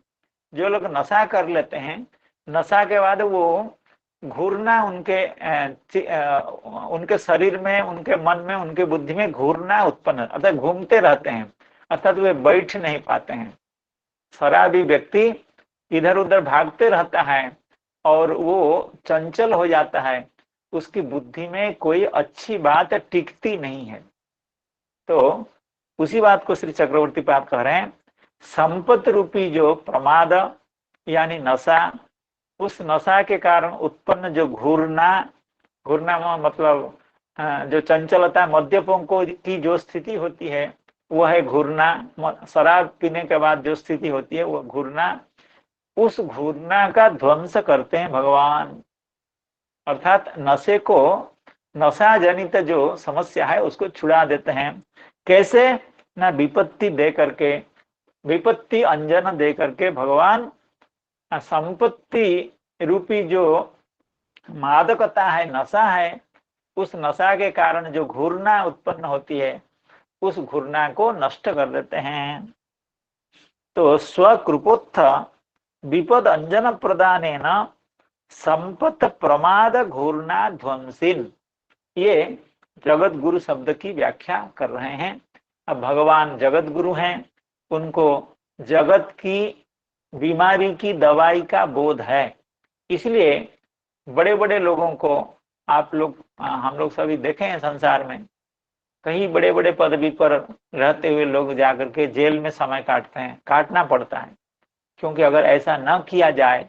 जो लोग नशा कर लेते हैं, नशा के बाद वो घूरना उनके शरीर में, उनके मन में, उनके बुद्धि में घूरना उत्पन्न, अर्थात घूमते रहते हैं, अर्थात वे बैठ नहीं पाते हैं। शराबी व्यक्ति इधर उधर भागते रहता है और वो चंचल हो जाता है, उसकी बुद्धि में कोई अच्छी बात टिकती नहीं है। तो उसी बात को श्री चक्रवर्ती पाद कह रहे हैं, संपत्ति रूपी जो प्रमाद यानी नशा, उस नशा के कारण उत्पन्न जो घूरना मतलब जो चंचलता, मद्यपों को की जो स्थिति होती है वह है घूरना। शराब पीने के बाद जो स्थिति होती है वह घूरना। उस घूरना का ध्वंस करते हैं भगवान, अर्थात नशा जनित जो समस्या है उसको छुड़ा देते हैं। कैसे? ना विपत्ति दे करके, विपत्ति अंजन दे करके भगवान संपत्ति रूपी जो मादकता है, नशा है, उस नशा के कारण जो घूरना उत्पन्न होती है, उस घूरना को नष्ट कर देते हैं। तो स्वकृपोत्थ विपद अंजन प्रदानेन संपत प्रमाद घूर्णा ध्वंसिन, ये जगत गुरु शब्द की व्याख्या कर रहे हैं। अब भगवान जगत गुरु हैं, उनको जगत की बीमारी की दवाई का बोध है, इसलिए बड़े बड़े लोगों को आप लोग, हम लोग सभी देखे हैं संसार में, कहीं बड़े बड़े पदवी पर रहते हुए लोग जाकर के जेल में समय काटते हैं, काटना पड़ता है, क्योंकि अगर ऐसा न किया जाए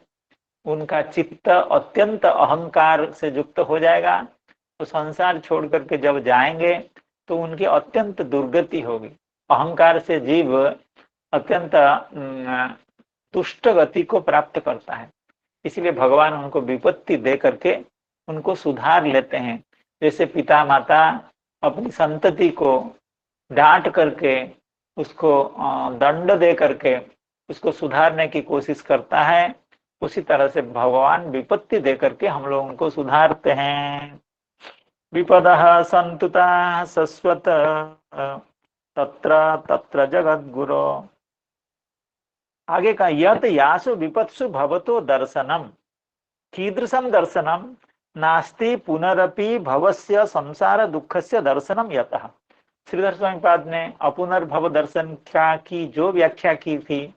उनका चित्त अत्यंत अहंकार से युक्त हो जाएगा। तो संसार छोड़ करके जब जाएंगे तो उनकी अत्यंत दुर्गति होगी। अहंकार से जीव अत्यंत तुष्ट गति को प्राप्त करता है, इसलिए भगवान उनको विपत्ति दे करके उनको सुधार लेते हैं। जैसे पिता माता अपनी संतति को डांट करके, उसको दंड दे करके उसको सुधारने की कोशिश करता है, उसी तरह से भगवान विपत्ति दे करके हम लोगों को सुधारते हैं। विपदः संतुता सस्वत तत्र तत्र जगत गुरो। आगे का यत यासु विपत्सु भवतो दर्शनम कीदृशम दर्शनम नास्ति पुनरपि भवस्य संसार दुःखस्य दर्शनम यतः। श्रीधर स्वामी पाद ने अपुनर्भव दर्शन की जो व्याख्या की थी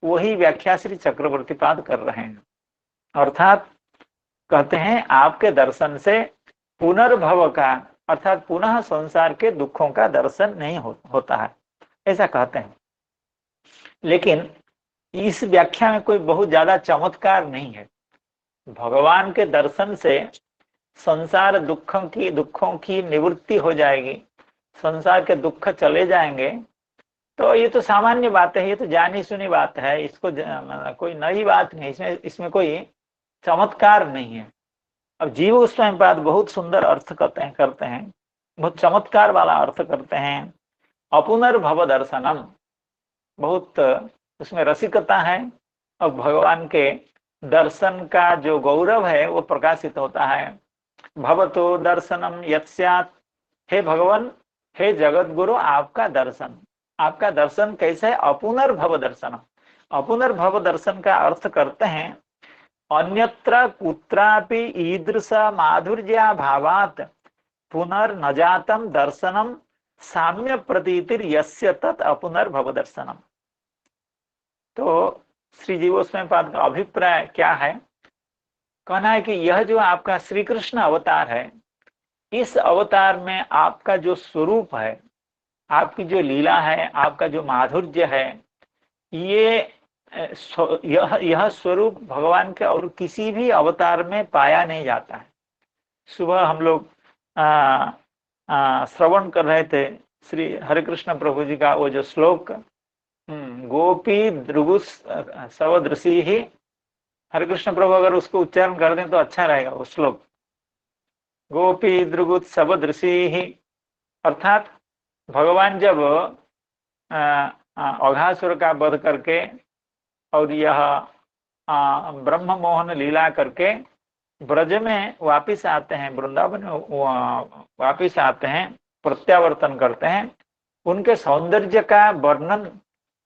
वही व्याख्या श्री चक्रवर्ती पाद कर रहे हैं। अर्थात कहते हैं आपके दर्शन से पुनर्भव का, अर्थात पुनः संसार के दुखों का दर्शन नहीं होता है, ऐसा कहते हैं। लेकिन इस व्याख्या में कोई बहुत ज्यादा चमत्कार नहीं है। भगवान के दर्शन से संसार दुखों की निवृत्ति हो जाएगी, संसार के दुख चले जाएंगे, तो ये तो सामान्य बात है, ये तो जानी सुनी बात है, इसको कोई नई बात नहीं, इसमें कोई चमत्कार नहीं है। अब जीव गोस्वामी पाद बहुत सुंदर अर्थ करते हैं, बहुत चमत्कार वाला अर्थ करते हैं। अपुनर्भव दर्शनम, बहुत उसमें रसिकता है और भगवान के दर्शन का जो गौरव है वो प्रकाशित होता है। भवतो दर्शनम यत्स्यात्, हे भगवान, हे जगत गुरु, आपका दर्शन कैसे है? अपुनर्भव दर्शनम। अपुनर्भव दर्शन का अर्थ करते हैं अन्यत्र कुत्रापि ईदृश माधुर्या भावात् पुनर्न जातम दर्शनम साम्य प्रतीतिर यस्य तत् अपुनर्भव दर्शनम। तो श्री जीव गोस्वामी पाद का अभिप्राय क्या है? कहना है कि यह जो आपका श्री कृष्ण अवतार है, इस अवतार में आपका जो स्वरूप है, आपकी जो लीला है, आपका जो माधुर्य है, यह स्वरूप भगवान के और किसी भी अवतार में पाया नहीं जाता है। सुबह हम लोग श्रवण कर रहे थे श्री हरे कृष्ण प्रभु जी का वो जो श्लोक, गोपी द्रुगु सवदृशी ही, हरे कृष्ण प्रभु अगर उसको उच्चारण कर दें तो अच्छा रहेगा वो श्लोक। गोपी दृगुत्सव दृषि, अर्थात भगवान जब अघासुर का वध करके और यह ब्रह्म मोहन लीला करके ब्रज में वापिस आते हैं, वृंदावन में वापिस आते हैं, प्रत्यावर्तन करते हैं, उनके सौंदर्य का वर्णन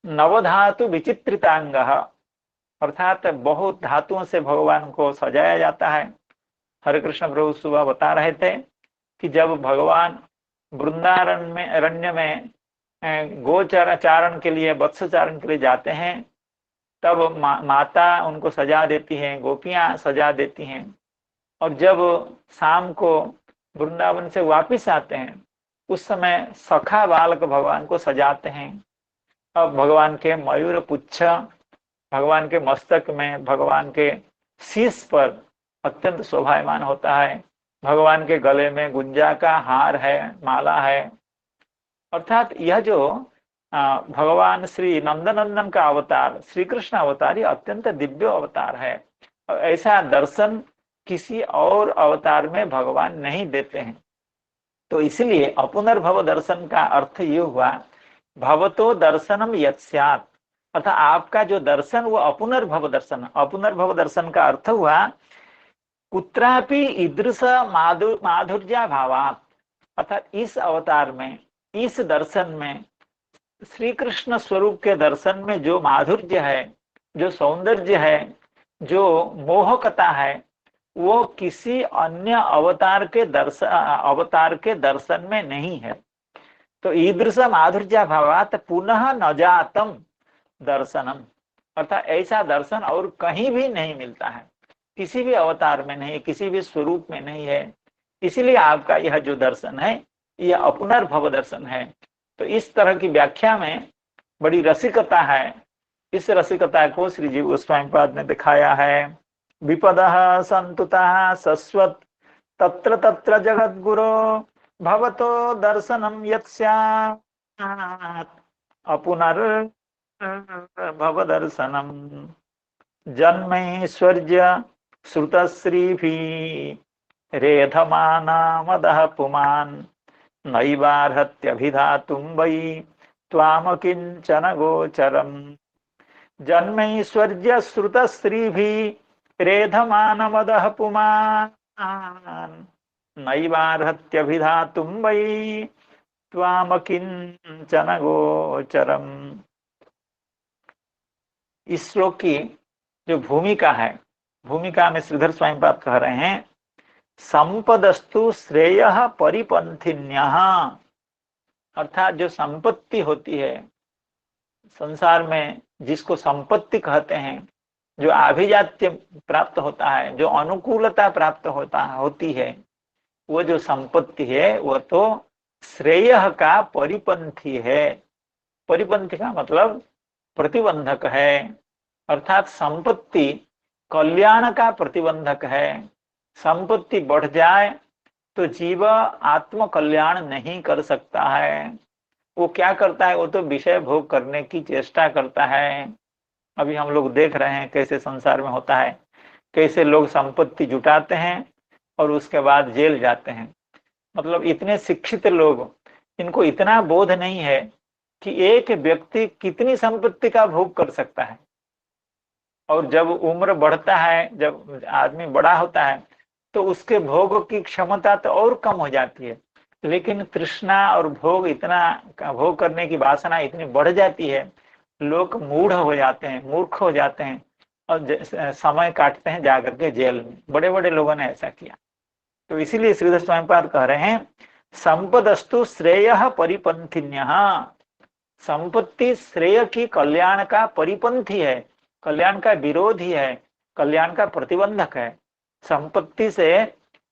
नवधातु विचित्रितांग, अर्थात बहुत धातुओं से भगवान को सजाया जाता है। हरे कृष्ण प्रभु सुबह बता रहे थे कि जब भगवान वृंदारण्य में अरण्य में गोचारण के लिए, वत्स चारण के लिए जाते हैं, तब माता उनको सजा देती हैं, गोपियां सजा देती हैं, और जब शाम को वृंदावन से वापिस आते हैं उस समय सखा बालक भगवान को सजाते हैं। अब भगवान के मयूर पुच्छ, भगवान के मस्तक में, भगवान के शीश पर अत्यंत शोभायमान होता है, भगवान के गले में गुंजा का हार है, माला है। अर्थात यह जो भगवान श्री नंदनंदन का अवतार, श्री कृष्ण अवतार, ये अत्यंत दिव्य अवतार है, और ऐसा दर्शन किसी और अवतार में भगवान नहीं देते हैं। तो इसलिए अपुनर्भव दर्शन का अर्थ ये हुआ, भवतो दर्शनम यत्स्यात्, अर्थात आपका जो दर्शन वो अपुनर्भव दर्शन। अपुनर्भव दर्शन का अर्थ हुआ कुत्रापि ईदृश माधुर्या भावात्, अर्थात इस अवतार में, इस दर्शन में, श्री कृष्ण स्वरूप के दर्शन में जो माधुर्य है, जो सौंदर्य है, जो मोहकता है, वो किसी अन्य अवतार के दर्शन में नहीं है। तो ईदृश माधुर्य भावात पुनः न जातम दर्शनम, अर्थात ऐसा दर्शन और कहीं भी नहीं मिलता है, किसी भी अवतार में नहीं, किसी भी स्वरूप में नहीं है। इसीलिए आपका यह जो दर्शन है यह अपुनर्भव दर्शन है। तो इस तरह की व्याख्या में बड़ी रसिकता है। इस रसिकता को श्री जीव गोस्वामी पाद ने दिखाया है। विपदः संतुतः सस्वत् तत्र तत्र जगद्गुरो भवतो दर्शनम यत्स्यात् अपुनर्भव दर्शनम जन्मैश्वर्य श्रुतश्रीभिः रेधमानामदः पुमान् नैवार्हत्यभिधातुं वै त्वाम किंचन गोचरम्। जन्मैश्वर्य श्रुतश्रीभिः रेधमानमदः पुमान् नैवार्हत्यभिधातुं वै त्वाम किंचन गोचरम्। इस श्लोक की जो भूमिका है, भूमिका में श्रीधर स्वामी पाद कह रहे हैं, संपदस्तु श्रेयः परिपंथिन्यः, अर्थात जो संपत्ति होती है संसार में, जिसको संपत्ति कहते हैं, जो आभिजात्य प्राप्त होता है, जो अनुकूलता प्राप्त होती है, वो जो संपत्ति है वो तो श्रेयः का परिपंथी है। परिपंथी का मतलब प्रतिबंधक है, अर्थात संपत्ति कल्याण का प्रतिबंधक है। संपत्ति बढ़ जाए तो जीव आत्म कल्याण नहीं कर सकता है। वो क्या करता है, वो तो विषय भोग करने की चेष्टा करता है। अभी हम लोग देख रहे हैं कैसे संसार में होता है, कैसे लोग संपत्ति जुटाते हैं और उसके बाद जेल जाते हैं। मतलब इतने शिक्षित लोग, इनको इतना बोध नहीं है कि एक व्यक्ति कितनी संपत्ति का भोग कर सकता है। और जब उम्र बढ़ता है, जब आदमी बड़ा होता है, तो उसके भोग की क्षमता तो और कम हो जाती है। लेकिन तृष्णा और भोग, इतना भोग करने की वासना इतनी बढ़ जाती है, लोग मूढ़ हो जाते हैं, मूर्ख हो जाते हैं और समय काटते हैं जाकर के जेल में। बड़े बड़े लोगों ने ऐसा किया। तो इसीलिए श्रीधर स्वामी पाद कह रहे हैं, संपदस्तु श्रेयः परिपंथिन्यः, संपत्ति श्रेय की, कल्याण का परिपंथी है, कल्याण का विरोधी है, कल्याण का प्रतिबंधक है। संपत्ति से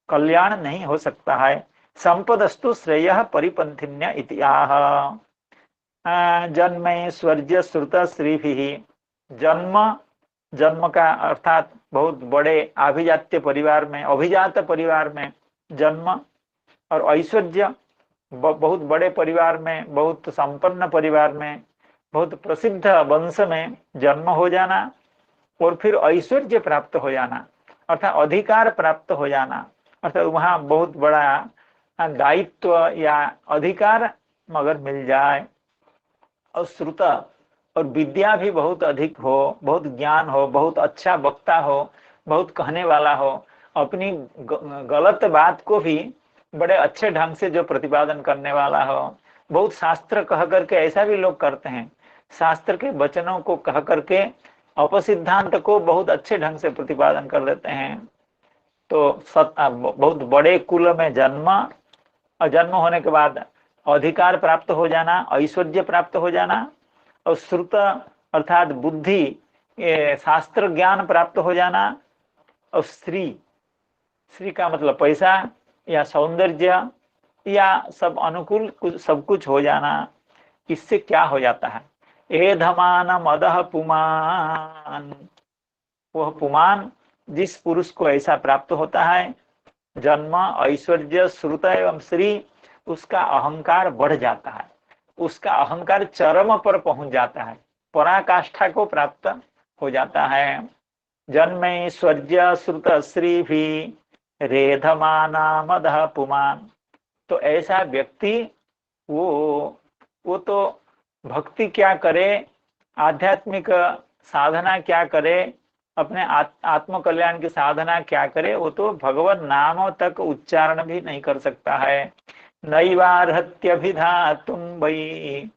कल्याण नहीं हो सकता है। संपदस्तु श्रेयः परिपंथिन्य इति आह। जन्मैश्वर्य श्रुत श्रीभिः, जन्म का अर्थात बहुत बड़े आभिजात्य परिवार में, अभिजात परिवार में जन्म, और ऐश्वर्य बहुत बड़े परिवार में, बहुत संपन्न परिवार में, बहुत प्रसिद्ध वंश में जन्म हो जाना, और फिर ऐश्वर्य प्राप्त हो जाना, अर्थात अधिकार प्राप्त हो जाना, अर्थात वहां बहुत बड़ा दायित्व या अधिकार मगर मिल जाए, और श्रुत और विद्या भी बहुत अधिक हो, बहुत ज्ञान हो, बहुत अच्छा वक्ता हो, बहुत कहने वाला हो, अपनी गलत बात को भी बड़े अच्छे ढंग से जो प्रतिपादन करने वाला हो, बहुत शास्त्र कह करके, ऐसा भी लोग करते हैं, शास्त्र के वचनों को कह करके अपसिद्धांत को बहुत अच्छे ढंग से प्रतिपादन कर देते हैं। तो बहुत बड़े कुल में जन्म, और जन्म होने के बाद अधिकार प्राप्त हो जाना, ऐश्वर्य प्राप्त हो जाना, और श्रुत अर्थात बुद्धि, शास्त्र ज्ञान प्राप्त हो जाना, और श्री, श्री का मतलब पैसा या सौंदर्य या सब अनुकूल सब कुछ हो जाना। इससे क्या हो जाता है? एधमान मदह पुमान, वह पुमान जिस पुरुष को ऐसा प्राप्त होता है, जन्म, ऐश्वर्य, श्रुत एवं श्री, उसका अहंकार बढ़ जाता है, उसका अहंकार चरम पर पहुंच जाता है, पराकाष्ठा को प्राप्त हो जाता है। जन्म, ऐश्वर्य, श्रुत, श्री भी रेधमाना मदह पुमान। तो ऐसा व्यक्ति वो तो भक्ति क्या करे, आध्यात्मिक साधना क्या करे, अपने आत्म कल्याण की साधना क्या करे, वो तो भगवत नामों तक उच्चारण भी नहीं कर सकता है। नैवार्हत्यभिधातुम वै,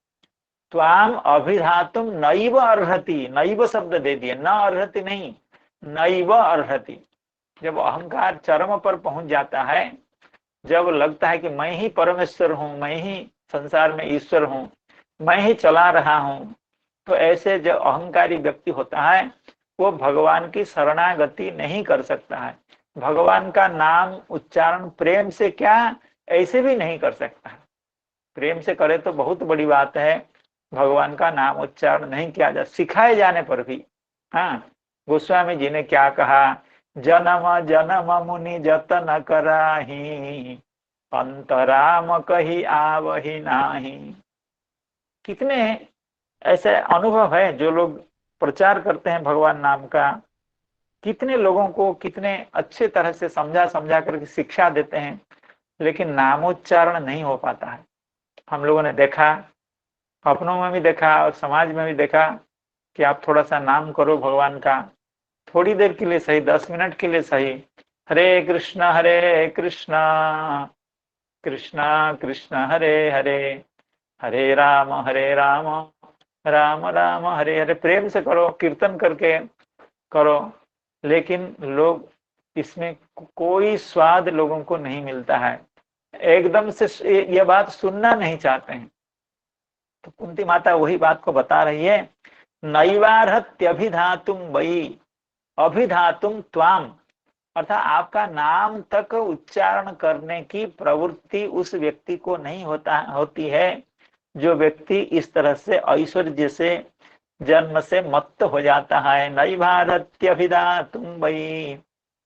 त्वाम अभिधातुम नैव अर्हति, नैव शब्द दे दिए, न अर्हति नहीं, नैव अर्हति। जब अहंकार चरम पर पहुंच जाता है, जब लगता है कि मैं ही परमेश्वर हूं, मैं ही संसार में ईश्वर हूं, मैं ही चला रहा हूं, तो ऐसे जो अहंकारी व्यक्ति होता है वो भगवान की शरणागति नहीं कर सकता है, भगवान का नाम उच्चारण प्रेम से क्या, ऐसे भी नहीं कर सकता है। प्रेम से करे तो बहुत बड़ी बात है, भगवान का नाम उच्चारण नहीं किया जा, सिखाए जाने पर भी। हाँ, गोस्वामी जी ने क्या कहा, जन्म जन्म मुनि जतन कराही, अंतराम कही आवही नाही। कितने ऐसे अनुभव है, जो लोग प्रचार करते हैं भगवान नाम का, कितने लोगों को कितने अच्छे तरह से समझा समझा करके शिक्षा देते हैं, लेकिन नामोच्चारण नहीं हो पाता है। हम लोगों ने देखा, अपनों में भी देखा और समाज में भी देखा, कि आप थोड़ा सा नाम करो भगवान का, थोड़ी देर के लिए सही, 10 मिनट के लिए सही, हरे कृष्णा कृष्णा कृष्णा हरे हरे, हरे राम राम राम हरे हरे, प्रेम से करो, कीर्तन करके करो, लेकिन लोग इसमें कोई स्वाद लोगों को नहीं मिलता है, एकदम से ये बात सुनना नहीं चाहते हैं। तो कुंती माता वही बात को बता रही है, नैवार्हत्यभिधातुम वै, अभिधातुम त्वाम, अर्थात आपका नाम तक उच्चारण करने की प्रवृत्ति उस व्यक्ति को नहीं होती है, जो व्यक्ति इस तरह से ऐश्वर्य से जन्म से मत्त हो जाता है। नैवार्हत्यभिधातुम वै,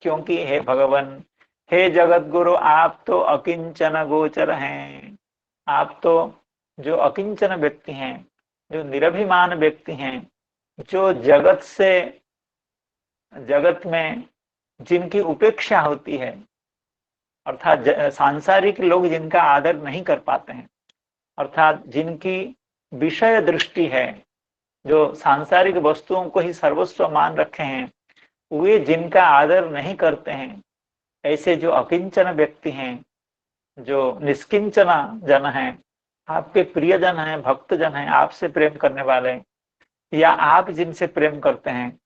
क्योंकि हे भगवान, हे जगत गुरु, आप तो अकिंचन गोचर हैं, आप तो जो अकिंचन व्यक्ति हैं, जो निरभिमान व्यक्ति हैं, जो जगत में जिनकी उपेक्षा होती है, अर्थात सांसारिक लोग जिनका आदर नहीं कर पाते हैं, अर्थात जिनकी विषय दृष्टि है, जो सांसारिक वस्तुओं को ही सर्वस्व मान रखे हैं, वे जिनका आदर नहीं करते हैं, ऐसे जो अकिंचन व्यक्ति हैं, जो निष्किंचन जन हैं, आपके प्रियजन हैं, भक्तजन हैं, आपसे प्रेम करने वाले, या आप जिनसे प्रेम करते हैं,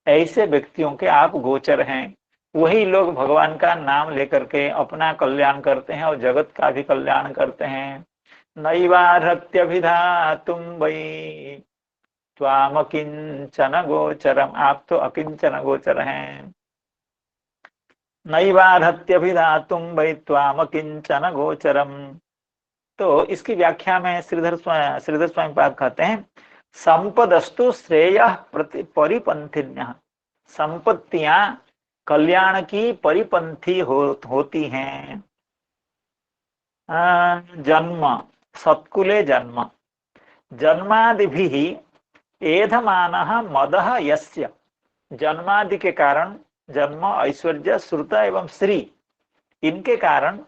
ऐसे व्यक्तियों के आप गोचर हैं। वही लोग भगवान का नाम लेकर के अपना कल्याण करते हैं और जगत का भी कल्याण करते हैं। नैवार्हत्यभिधातुम वै, त्वाम अकिंचन गोचरम, आप तो अकिंचन गोचर हैं। नैवार्हत्यभिधातुम वै त्वाम अकिंचन गोचरम। तो इसकी व्याख्या में श्रीधर स्वामी पाद कहते हैं, संपदस्तु श्रेय परिपंथिन्यः, संपत्तियां कल्याण की परिपंथी होती हैं। जन्म, सत्कुले जन्म, जन्मादिभिः एधमानः मदः यस्य, जन्मादि के कारण, जन्म, ऐश्वर्य, श्रुत एवं श्री, इनके कारण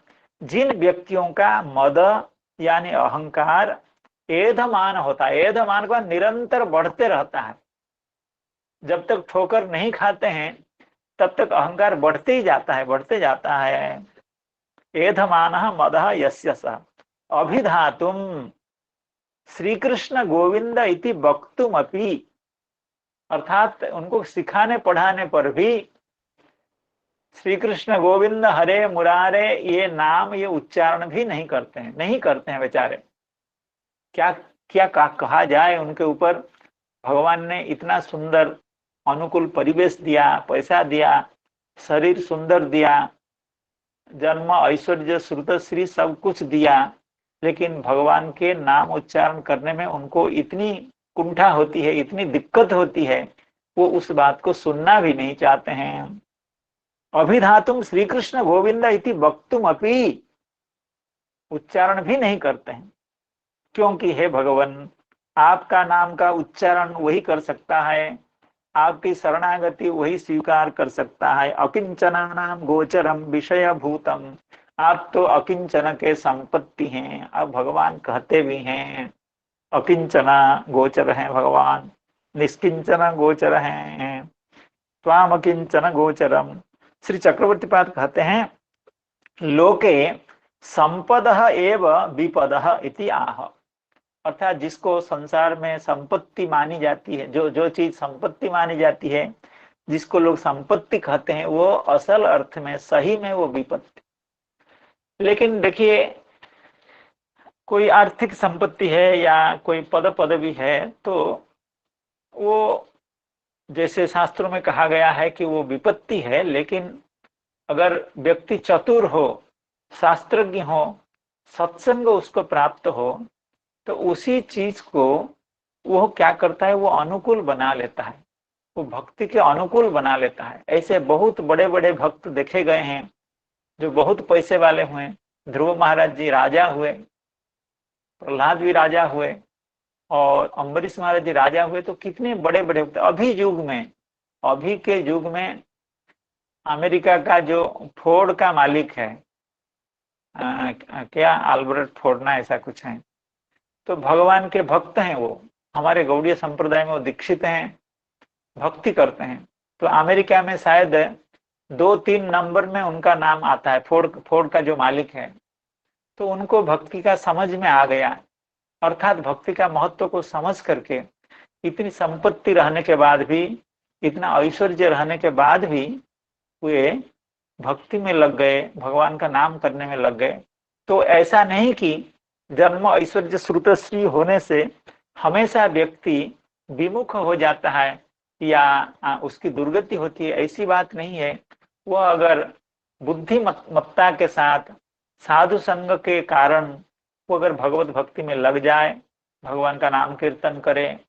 जिन व्यक्तियों का मद यानी अहंकार एधमान होता है, एधमान का निरंतर बढ़ते रहता है, जब तक ठोकर नहीं खाते हैं तब तक अहंकार बढ़ते ही जाता है, बढ़ते जाता है। एधमानः मदः यस्य सः अभिधातुम श्री कृष्ण गोविंद इति वक्तुमपि, अर्थात उनको सिखाने पढ़ाने पर भी श्री कृष्ण गोविंद हरे मुरारे ये नाम ये उच्चारण भी नहीं करते हैं, नहीं करते हैं बेचारे। क्या क्या कहा जाए उनके ऊपर। भगवान ने इतना सुंदर अनुकूल परिवेश दिया, पैसा दिया, शरीर सुंदर दिया, जन्म ऐश्वर्य श्रुतश्री सब कुछ दिया, लेकिन भगवान के नाम उच्चारण करने में उनको इतनी कुंठा होती है, इतनी दिक्कत होती है, वो उस बात को सुनना भी नहीं चाहते हैं। अभिधातुम श्री कृष्ण गोविंद इति वक्तुम अपि, उच्चारण भी नहीं करते हैं, क्योंकि हे भगवान आपका नाम का उच्चारण वही कर सकता है, आपकी शरणागति वही स्वीकार कर सकता है। अकिंचना नाम गोचरम विषय भूतम, आप तो अकिंचन के संपत्ति हैं। अब भगवान कहते भी हैं अकिंचना गोचर हैं भगवान, निष्किंचन गोचर हैं, त्वाम अकिंचन गोचरम। श्री चक्रवर्ती पाद कहते हैं लोके संपदः एव विपदः इति आह, अर्थात जिसको संसार में संपत्ति मानी जाती है, जो जो चीज संपत्ति मानी जाती है, जिसको लोग संपत्ति कहते हैं, वो असल अर्थ में सही में वो विपत्ति। लेकिन देखिए कोई आर्थिक संपत्ति है या कोई पद पदवी है तो वो जैसे शास्त्रों में कहा गया है कि वो विपत्ति है, लेकिन अगर व्यक्ति चतुर हो, शास्त्रज्ञ हो, सत्संग उसको प्राप्त हो, तो उसी चीज को वो क्या करता है, वो अनुकूल बना लेता है, वो भक्ति के अनुकूल बना लेता है। ऐसे बहुत बड़े बड़े भक्त देखे गए हैं जो बहुत पैसे वाले हुए। ध्रुव महाराज जी राजा हुए, प्रहलाद भी राजा हुए, और अम्बरीश महाराज जी राजा हुए, तो कितने बड़े बड़े भक्त। अभी युग में, अभी के युग में अमेरिका का जो फोर्ड का मालिक है, क्या अल्बर्ट फोर्ड ना ऐसा कुछ है, तो भगवान के भक्त हैं वो। हमारे गौड़ीय संप्रदाय में वो दीक्षित हैं, भक्ति करते हैं। तो अमेरिका में शायद 2-3 नंबर में उनका नाम आता है, फोर्ड का जो मालिक है। तो उनको भक्ति का समझ में आ गया, अर्थात भक्ति का महत्व को समझ करके इतनी संपत्ति रहने के बाद भी, इतना ऐश्वर्य रहने के बाद भी वे भक्ति में लग गए, भगवान का नाम करने में लग गए। तो ऐसा नहीं कि जन्म ऐश्वर्य श्रुतश्री होने से हमेशा व्यक्ति विमुख हो जाता है या उसकी दुर्गति होती है, ऐसी बात नहीं है। वह अगर बुद्धिमत्ता के साथ साधु संग के कारण वो अगर भगवत भक्ति में लग जाए, भगवान का नाम कीर्तन करे,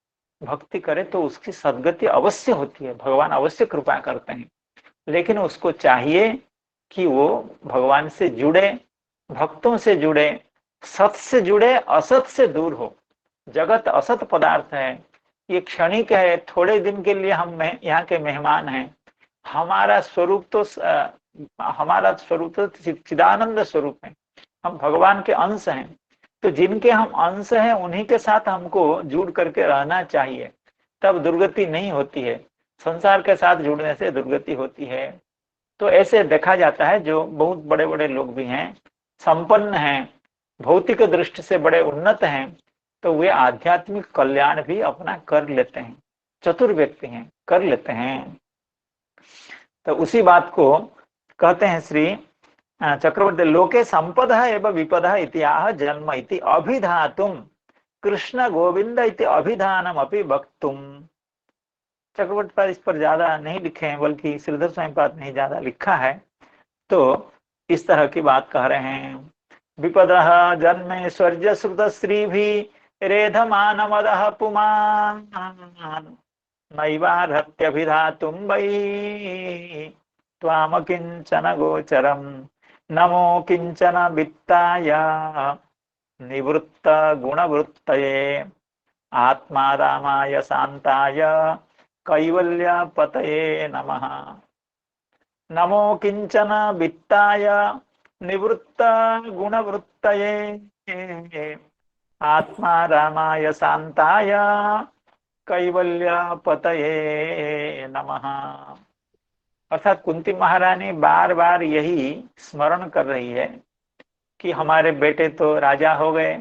भक्ति करे, तो उसकी सद्गति अवश्य होती है, भगवान अवश्य कृपा करते हैं। लेकिन उसको चाहिए कि वो भगवान से जुड़े, भक्तों से जुड़े, सत से जुड़े, असत से दूर हो। जगत असत पदार्थ है, ये क्षणिक है, थोड़े दिन के लिए हम यहाँ के मेहमान हैं। हमारा स्वरूप तो चिदानंद स्वरूप है, हम भगवान के अंश हैं। तो जिनके हम अंश हैं उन्हीं के साथ हमको जुड़ करके रहना चाहिए, तब दुर्गति नहीं होती है। संसार के साथ जुड़ने से दुर्गति होती है। तो ऐसे देखा जाता है जो बहुत बड़े बड़े लोग भी हैं, संपन्न हैं, भौतिक दृष्टि से बड़े उन्नत हैं, तो वे आध्यात्मिक कल्याण भी अपना कर लेते हैं, चतुर व्यक्ति हैं, कर लेते हैं। तो उसी बात को कहते हैं श्री चक्रवर्ती लोके संपदः एवं विपदः इतिहाह जन्म इति अभिधातुम कृष्ण गोविंद इति अभिधानम अपि वक्तुम। चक्रवर्ती पाद इस पर ज्यादा नहीं लिखे हैं, बल्कि श्रीधर स्वामी पाद ने ज्यादा लिखा है। तो इस तरह की बात कह रहे हैं। विपदः जन्मे स्वर्य श्रुत श्री भी रेधमान मदः पुमान नैवारत्यभिधातुं वै त्वाम किंचन गोचरम नमो किंचन वित्ताय निवृत्त गुणवृत्तये आत्मा रामाय शांताय कैवल्य पतये नमः। नमो किंचन वित्ताय निवृत्त गुणवृत्तये आत्मा रामाय शांताय कैवल्य पतये नमः। अर्थात कुंती महारानी बार बार यही स्मरण कर रही है कि हमारे बेटे तो राजा हो गए,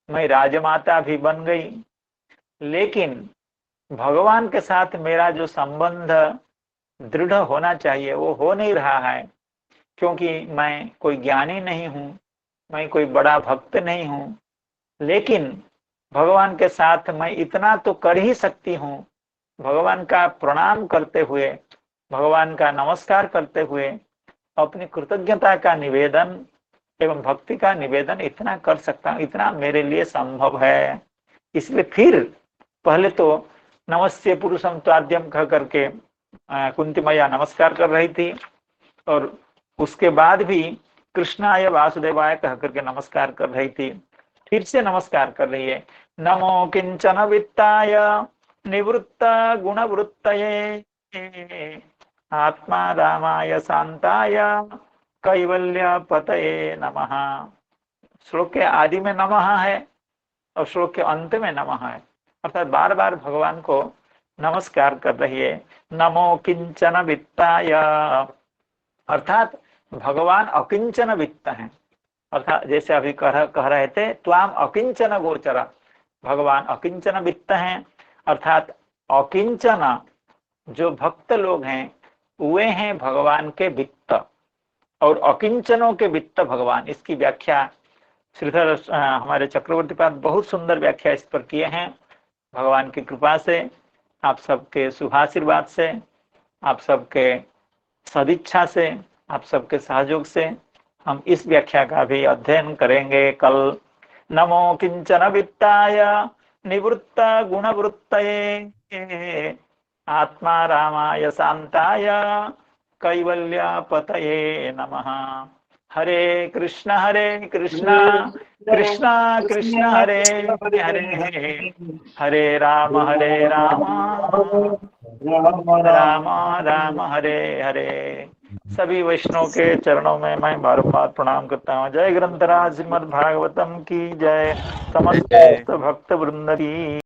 मैं राजमाता भी बन गई, लेकिन भगवान के साथ मेरा जो संबंध दृढ़ होना चाहिए वो हो नहीं रहा है, क्योंकि मैं कोई ज्ञानी नहीं हूं, मैं कोई बड़ा भक्त नहीं हूं, लेकिन भगवान के साथ मैं इतना तो कर ही सकती हूँ, भगवान का प्रणाम करते हुए, भगवान का नमस्कार करते हुए अपनी कृतज्ञता का निवेदन एवं भक्ति का निवेदन इतना कर सकता हूँ, इतना मेरे लिए संभव है। इसलिए फिर पहले तो नमस्ते पुरुषम त्वाद्यम कह करके कुंती मैया नमस्कार कर रही थी, और उसके बाद भी कृष्णाय वासुदेवाय कह करके नमस्कार कर रही थी, फिर से नमस्कार कर रही है। नमो किंचन वित्ताय निवृत्त गुणवृत्तये आत्मा रामाय शांताय कैवल्य पतये नमः। श्लोक के आदि में नमः है और श्लोक के अंत में नमः है, अर्थात बार बार भगवान को नमस्कार कर रही है। नमो किंचन वित्ताय, अर्थात भगवान अकिंचन वित्त है, अर्थात जैसे अभी कह रहे थे त्वाम अकिंचन गोचर, भगवान अकिंचन वित्त हैं, अर्थात अकिंचन जो भक्त लोग हैं वे हैं भगवान के वित्त, और अकिंचनों के वित्त भगवान। इसकी व्याख्या श्रीधर हमारे चक्रवर्ती पाद बहुत सुंदर व्याख्या इस पर किए हैं। भगवान की कृपा से, आप सबके शुभाशीर्वाद से, आप सबके सदिच्छा से, आप सबके सहयोग से हम इस व्याख्या का भी अध्ययन करेंगे कल। नमो किंचन वित्ताय निवृत्त गुणवृत्तये आत्मा रामाय शांताय कैवल्य पतये नमः। हरे कृष्ण कृष्ण कृष्ण हरे हरे, हरे राम राम राम हरे हरे। सभी वैष्णव के चरणों में मैं बारंबार प्रणाम करता हूँ। जय ग्रंथराज श्रीमद् भागवतम की जय, समस्त भक्त वृंद की।